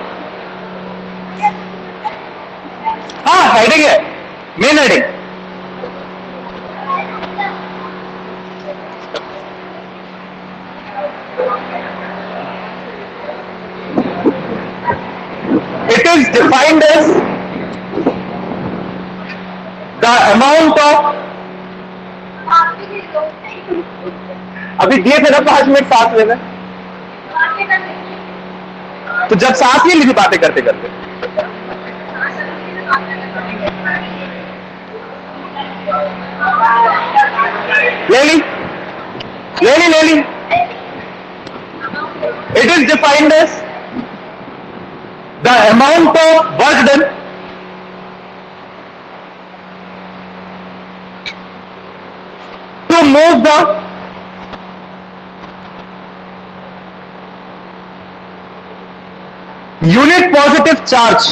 S1: हाँ हेडिंग है, main heading. It is defined as the amount of, अभी दिए थे ना 5 मिनट सांस लेना, तो जब सांस नहीं ली बातें करते करते, ले ली। It is defined as the amount of work done to move the unit positive charge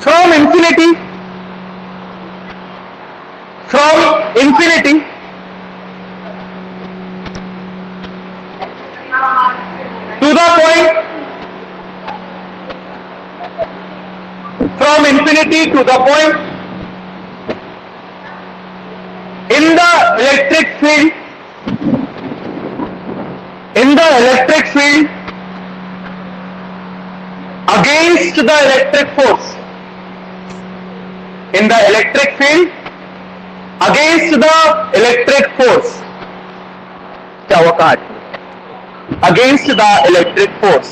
S1: from infinity to the point, from infinity to the point in the electric field, against the electric force, in the electric field against the electric force, क्या हुआ कहा, against the electric force।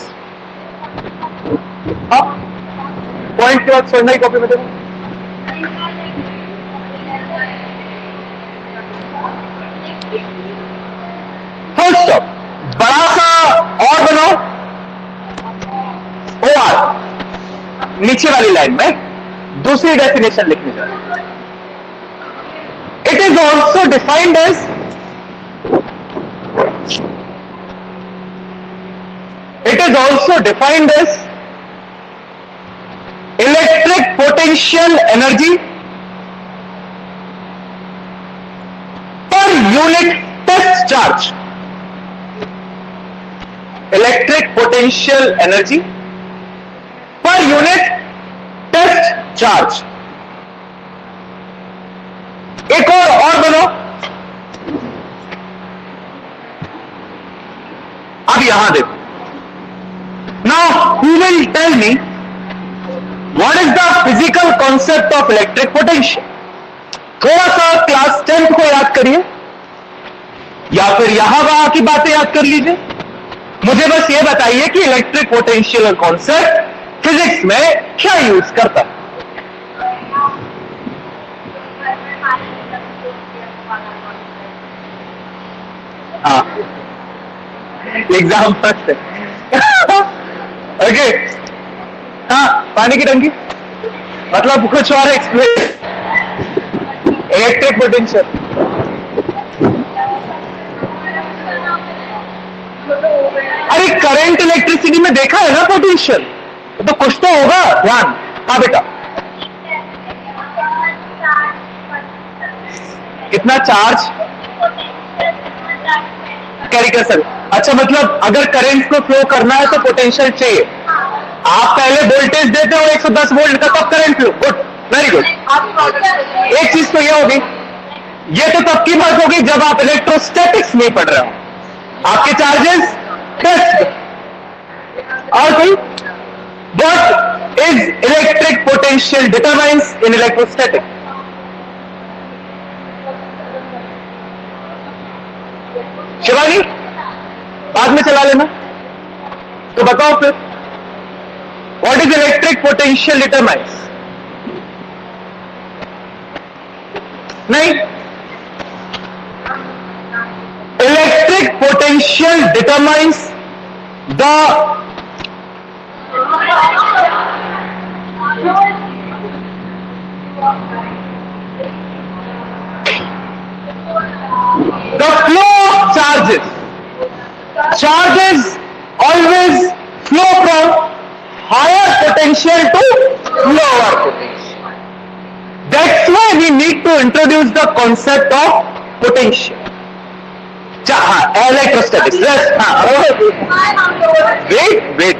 S1: हाँ पॉइंट के बाद छोड़ना ही कॉपी में देखो। फुल स्टॉप, बड़ा सा और बनाओ, OR नीचे वाली लाइन में दूसरी डेफिनेशन लिखनी चाहिए। It is also defined as electric potential energy per unit test charge। Electric potential energy per unit test charge। एक और बनो। अब यहां देखो, now who will tell me what is the physical concept of electric potential. थोड़ा सा क्लास 10th को याद करिए या फिर यहां वहां की बातें याद कर लीजिए। मुझे बस ये बताइए कि इलेक्ट्रिक पोटेंशियल कॉन्सेप्ट फिजिक्स में क्या यूज करता है। हाँ एग्जाम फर्स्ट है। ओके हाँ, पानी की टंकी मतलब कुछ और एक्सप्लेन। इलेक्ट्रिक पोटेंशियल अरे करंट इलेक्ट्रिसिटी में देखा है ना पोटेंशियल, तो कुछ तो होगा। ध्यान, हाँ बेटा कितना चार्ज कैरी कर सकते। अच्छा मतलब अगर करंट को फ्लो करना है तो पोटेंशियल चाहिए। आप पहले वोल्टेज देते हो 110 वोल्ट का, तब current flow. Good, very good. एक चीज तो ये होगी, ये तो तब की बात होगी जब आप इलेक्ट्रोस्टैटिक्स नहीं पढ़ रहे हो, आपके चार्जेस टेस्ट। और कोई what is electric potential determines in electrostatic. Shivani बाद में चला लेना, तो बताओ फिर what is electric potential determines. नहीं, electric potential determines the flow of charges. Charges always flow from higher potential to lower potential. That's why we need to introduce the concept of potential. Electrostatics. Wait.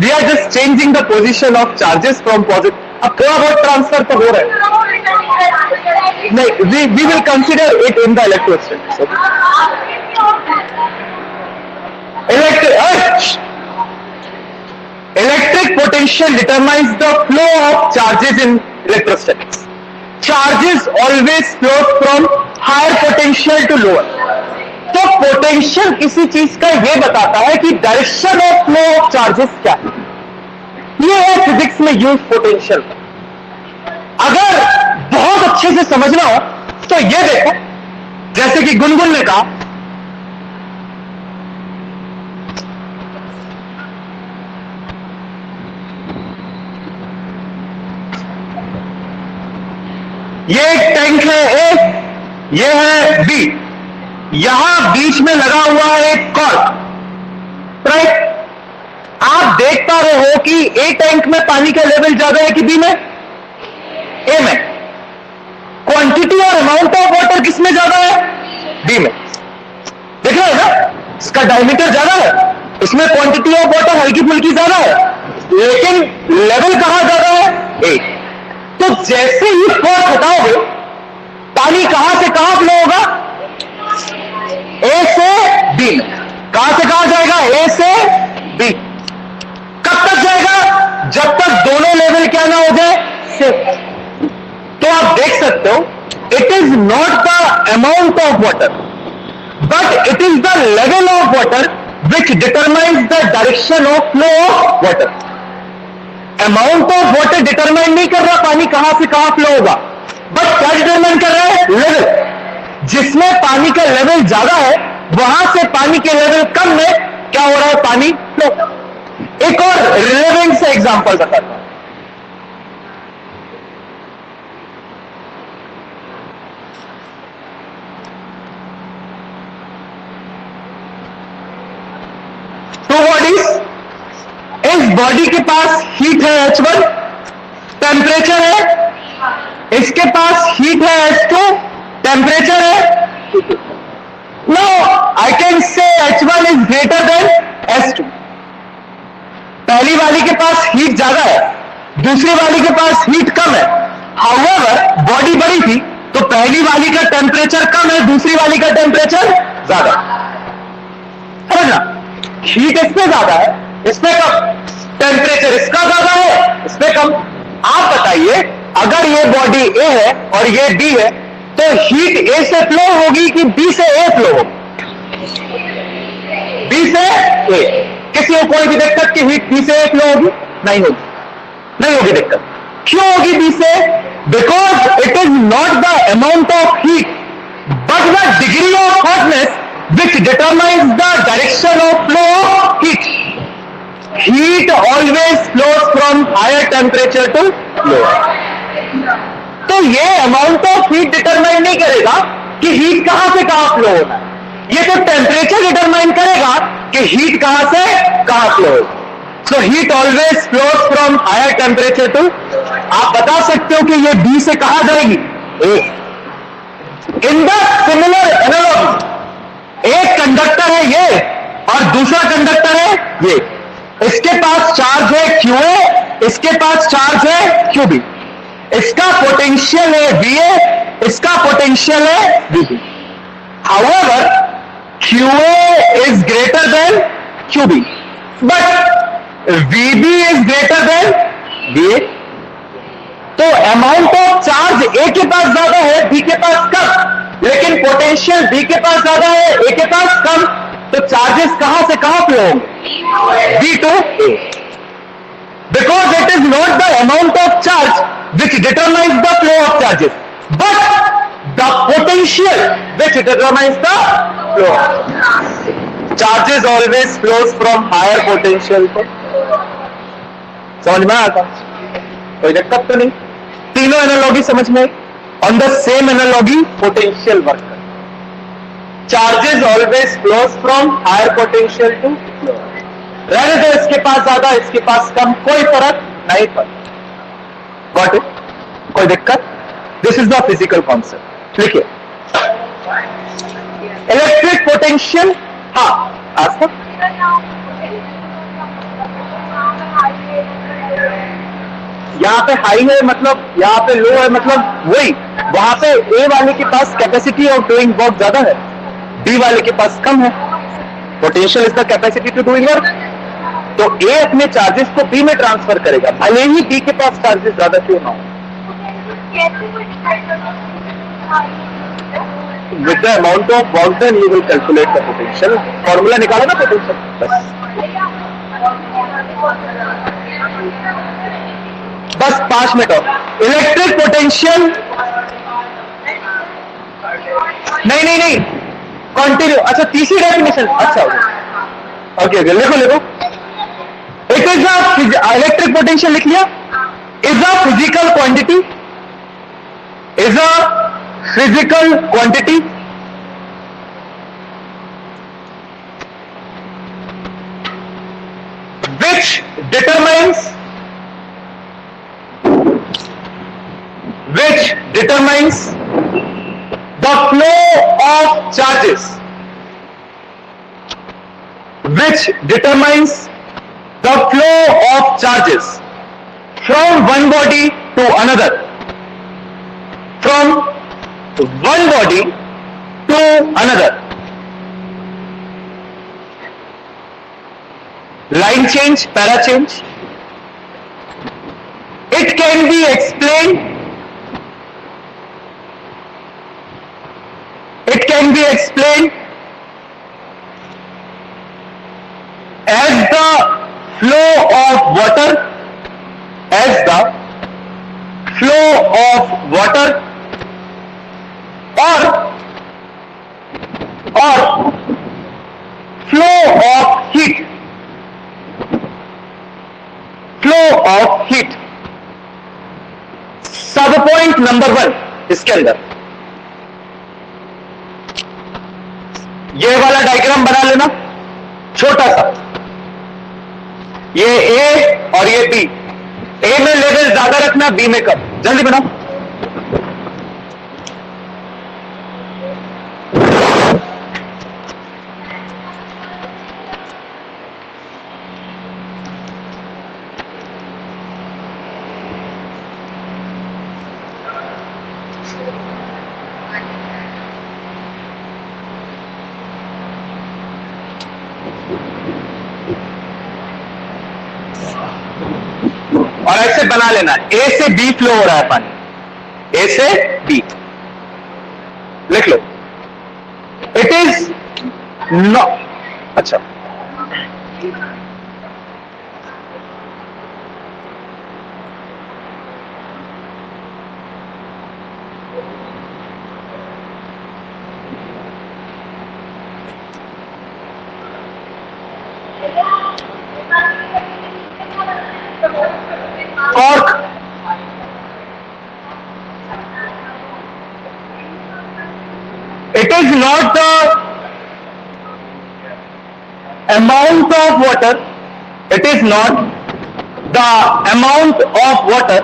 S1: We are just changing the position of charges from positive. अब थोड़ा बहुत ट्रांसफर तो हो रहा है. नहीं, we will consider it in the electrostatics. Electric potential determines the flow of charges in electrostatics. Charges always flow from higher potential to lower. तो पोटेंशियल किसी चीज का ये बताता है कि direction of flow of charges क्या है. ये है फिजिक्स में यूज पोटेंशियल. अगर बहुत अच्छे से समझना हो तो ये देखो, जैसे कि गुनगुन ने कहा, ये एक टैंक है ए, ये है बी, यहां बीच में लगा हुआ है एक कॉर्क. राइट. आप देख पा रहे हो कि ए टैंक में पानी का लेवल ज्यादा है कि बी में? ए में. क्वांटिटी और अमाउंट ऑफ वाटर किसमें ज्यादा है? बी में. देख रहे हैं ना, इसका डायमीटर ज्यादा है, इसमें क्वांटिटी ऑफ वाटर हल्की फुल्की ज्यादा है, लेकिन लेवल कहां ज्यादा है? ए. तो जैसे ही कॉर्क हटाओगे, पानी कहां से कहां फ्लो होगा? ए से बी. कहां से कहां जाएगा? ए से बी. कब तक जाएगा? जब तक दोनों लेवल क्या ना हो जाए, सेम. तो आप देख सकते हो, it is not the amount of water, but it is the level of water which determines the direction of flow of water. Amount of water determine नहीं कर रहा पानी कहां से कहां फ्लो होगा, बट क्या डिटरमाइन कर रहा है? लेवल. जिसमें पानी का लेवल ज्यादा है, वहां से पानी के लेवल कम में क्या हो रहा है? पानी फ्लो. एक और रिलेवेंट से एग्जांपल बताता हूं. टू बॉडीज, इस बॉडी के पास हीट है H1, टेम्परेचर है, इसके पास हीट है H2, टेम्परेचर है. No, I can say H1 is greater than H2. पहली वाली के पास हीट ज्यादा है, दूसरी वाली के पास हीट कम है. हाउएवर बॉडी बड़ी थी, तो पहली वाली का टेम्परेचर कम है, दूसरी वाली का टेम्परेचर ज्यादा. समझना, हीट इसमें ज्यादा है, इसमें कम, टेम्परेचर इसका ज्यादा है, इसमें कम. आप बताइए, अगर ये बॉडी ए है और ये बी है, तो हीट ए से फ्लो होगी कि बी से ए फ्लो होगी? बी से ए. किसी को कोई भी दिक्कत कि हीट बी से ए फ्लो होगी? नहीं होगी, नहीं होगी दिक्कत. क्यों होगी बी से? Because it is not the amount of heat but the degree of hotness which determines the direction of flow of heat. Heat always flows from higher temperature to lower. तो ये अमाउंट ऑफ हीट डिटरमाइन नहीं करेगा कि हीट कहां से कहां फ्लो होना है. ये तो टेम्परेचर डिटरमाइन करेगा कि हीट कहां से कहां फ्लो होगा. So heat always flows from higher temperature to. आप बता सकते हो कि ये बी से कहां जाएगी? ए. इन द सिमिलर एनालॉजी, एक कंडक्टर है ये और दूसरा कंडक्टर है ये. इसके पास चार्ज है QA, इसके पास चार्ज है QB. इसका पोटेंशियल है VA, इसका पोटेंशियल है VB. However QA is greater than QB, but VB is greater than VA. तो अमाउंट ऑफ चार्ज A के पास ज्यादा है, B के पास कम, लेकिन पोटेंशियल B के पास ज्यादा है, A के पास कम. तो चार्जेस कहां से कहां फ्लो होंगे? B to A. Because it is not the amount of charge which determines the flow of charges, but the potential which determines the flow. Charges always flows from higher potential to. समझ में आता? कोई दिक्कत तो नहीं? तीनों एनालॉजी समझ में? On the same analogy, potential work. Charges always flows from higher potential to lower. रहने दो, इसके पास ज्यादा, इसके पास कम, कोई फर्क नहीं पड़ता. Got it? कोई दिक्कत? This is the physical concept. लिखिए इलेक्ट्रिक पोटेंशियल. हाँ आज तक यहाँ पे हाई है मतलब, यहाँ पे लो है मतलब, वही वहां पे ए वाले के पास कैपेसिटी ऑफ डूइंग वर्क ज्यादा है, बी वाले के पास कम है. Potential is the capacity to doing work. तो ए अपने चार्जेस को बी में ट्रांसफर करेगा, भले ही बी के पास चार्जेस ज्यादा क्यों ना हो. With the amount of work done you will calculate the potential. Formula निकाला ना पोटेंशियल, बस 5 मिनट और. इलेक्ट्रिक पोटेंशियल नहीं कंटिन्यू. अच्छा तीसरी डेफिनेशन. अच्छा ओके लिखो. It is a electric potential लिख लिया. Is a physical quantity, is a physical quantity which determines the flow of charges, which determines the flow of charges from one body to another, from one body to another. Line change, para change. It can be explained as the flow of water, or flow of heat. सब पॉइंट नंबर 1 इसके अंदर ये वाला डायग्राम बना लेना छोटा सा. ये ए और ये बी. ए में लेवल ज्यादा रखना, बी में कम. जल्दी बनाओ. और ऐसे बना लेना. ए से बी फ्लो हो रहा है पानी, ए से बी. लिख लो. It is not. अच्छा torque. It is not the amount of water. It is not the amount of water,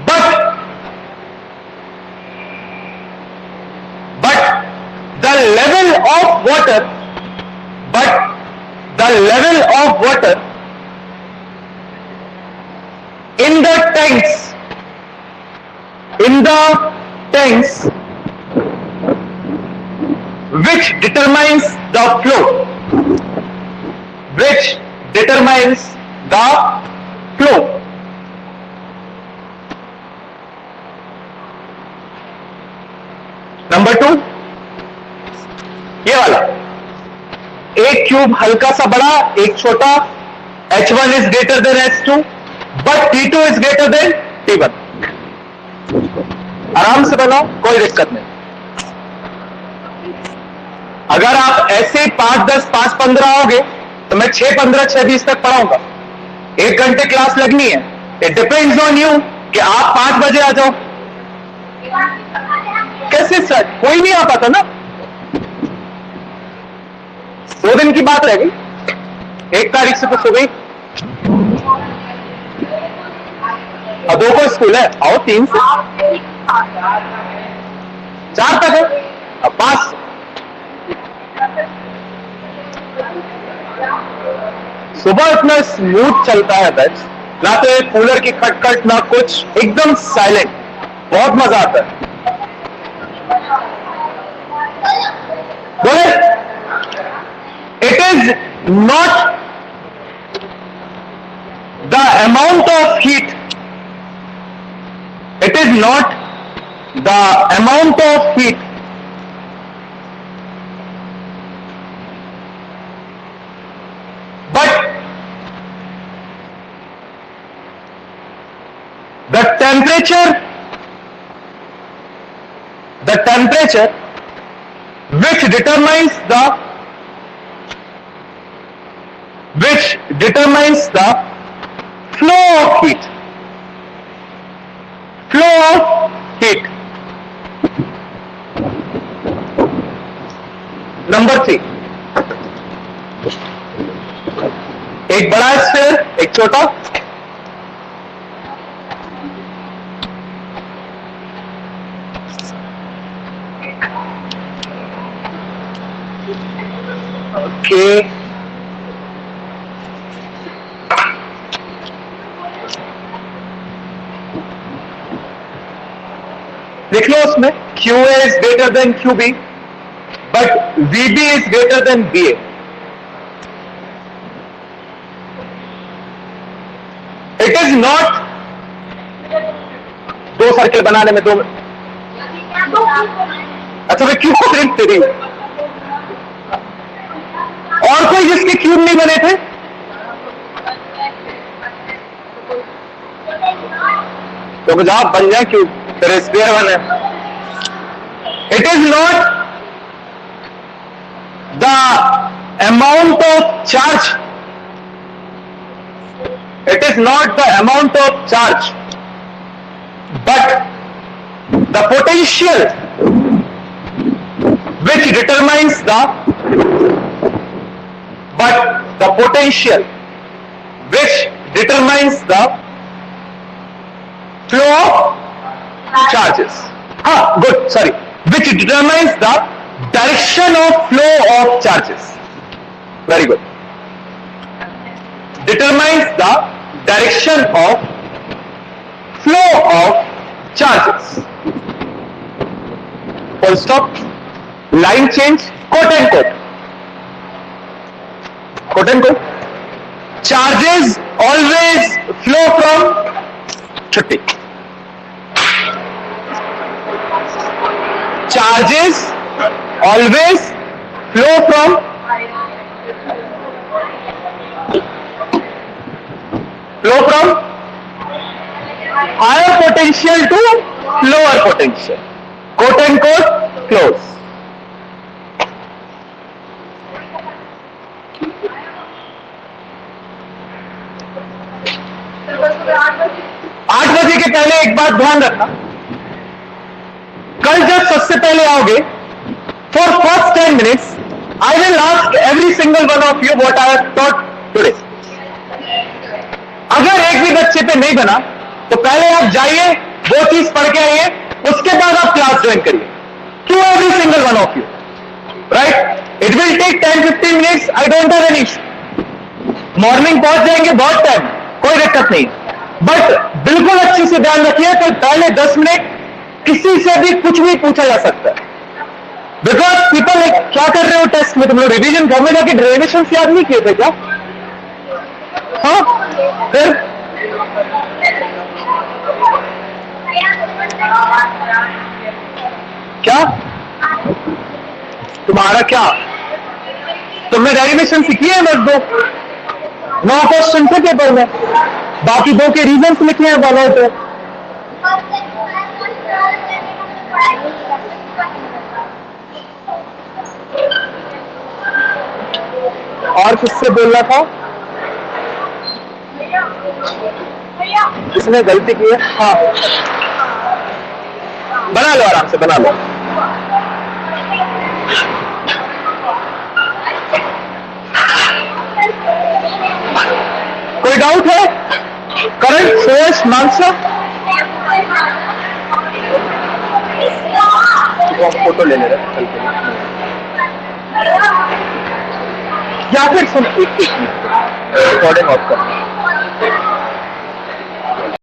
S1: but the level of water. The level of water in the tanks which determines the flow. Number 2 ये वाला. एक क्यूब हल्का सा बड़ा, एक छोटा. H1 is greater than H2, but T2 is greater than T1. आराम से बनाओ, कोई दिक्कत नहीं. अगर आप ऐसे 5, 10, 5, 15 आओगे तो मैं 6, 15, 6, 20 तक पढ़ाऊंगा. 1 घंटे क्लास लगनी है. इट डिपेंड्स ऑन यू कि आप 5 बजे आ जाओ. कैसे सर, कोई नहीं आ पाता ना. 2 दिन की बात रह गई, 1 तारीख से तो हो गई. दो को स्कूल है, आओ 3 से 4 तक है, अब 5। सुबह इतना स्मूथ चलता है बैच, ना तो एक कूलर की खटखट ना कुछ, एकदम साइलेंट, बहुत मजा आता है। बोले it is not the amount of heat, it is not the amount of heat, but the temperature which determines the flow of heat. Number 3, एक बड़ा स्फीयर, एक छोटा। ओके, देख लो उसमें QA is greater than QB, but VB is greater than BA. It is not, 2 circle बनाने में 2, अच्छा मैं क्यूब प्रिंट तेरी, और कोई जिसके क्यूब नहीं बने थे? तो जवाब बन जाए क्यूब, फिर स्क्वायर बने। It is not the amount of charge, it is not the amount of charge, but the potential which determines the flow of charges. Good, sorry, which determines the direction of flow of charges. Very good. Determines the direction of flow of charges. Full stop. Line change, quote and quote. Quote and quote. Charges always flow from छुट्टी. Charges always flow from higher potential to lower potential. Quote and quote, close. आठ बजे के पहले एक बात ध्यान रखना, कल जब सबसे पहले आओगे, for first 10 minutes, I will ask every single one of you what I have taught today. अगर एक भी बच्चे पे नहीं बना तो पहले आप जाइए, वो चीज पढ़ के आइए, उसके बाद आप क्लास ज्वाइन करिए. To every single one of you, right? It will take 10-15 minutes. I don't have any issue. Morning पहुंच जाएंगे बहुत टाइम, कोई दिक्कत नहीं, बट बिल्कुल अच्छे से ध्यान रखिए कि पहले 10 मिनट किसी से भी कुछ भी पूछा जा सकता है. बिकॉज पीपल लाइक, क्या कर रहे हो टेस्ट में, तुम लोग रिवीजन घर में जाके डेरिवेशंस याद नहीं किए थे क्या? हाँ, फिर क्या तुम्हारा क्या, तुमने डेरिवेशन सीखी है? बस 9 क्वेश्चन थे पेपर में, बाकी 2 के रीजंस लिखे हैं वालों पे. और किससे बोल रहा था? इसने गलती की है. हाँ, बना लो, आराम से बना लो. कोई डाउट है? करंट सोर्स मानसा वो हम फोटो ले ले रहे हैं कल के लिए। या फिर सुन एक मिनट रिकॉर्डिंग ऑफ कर।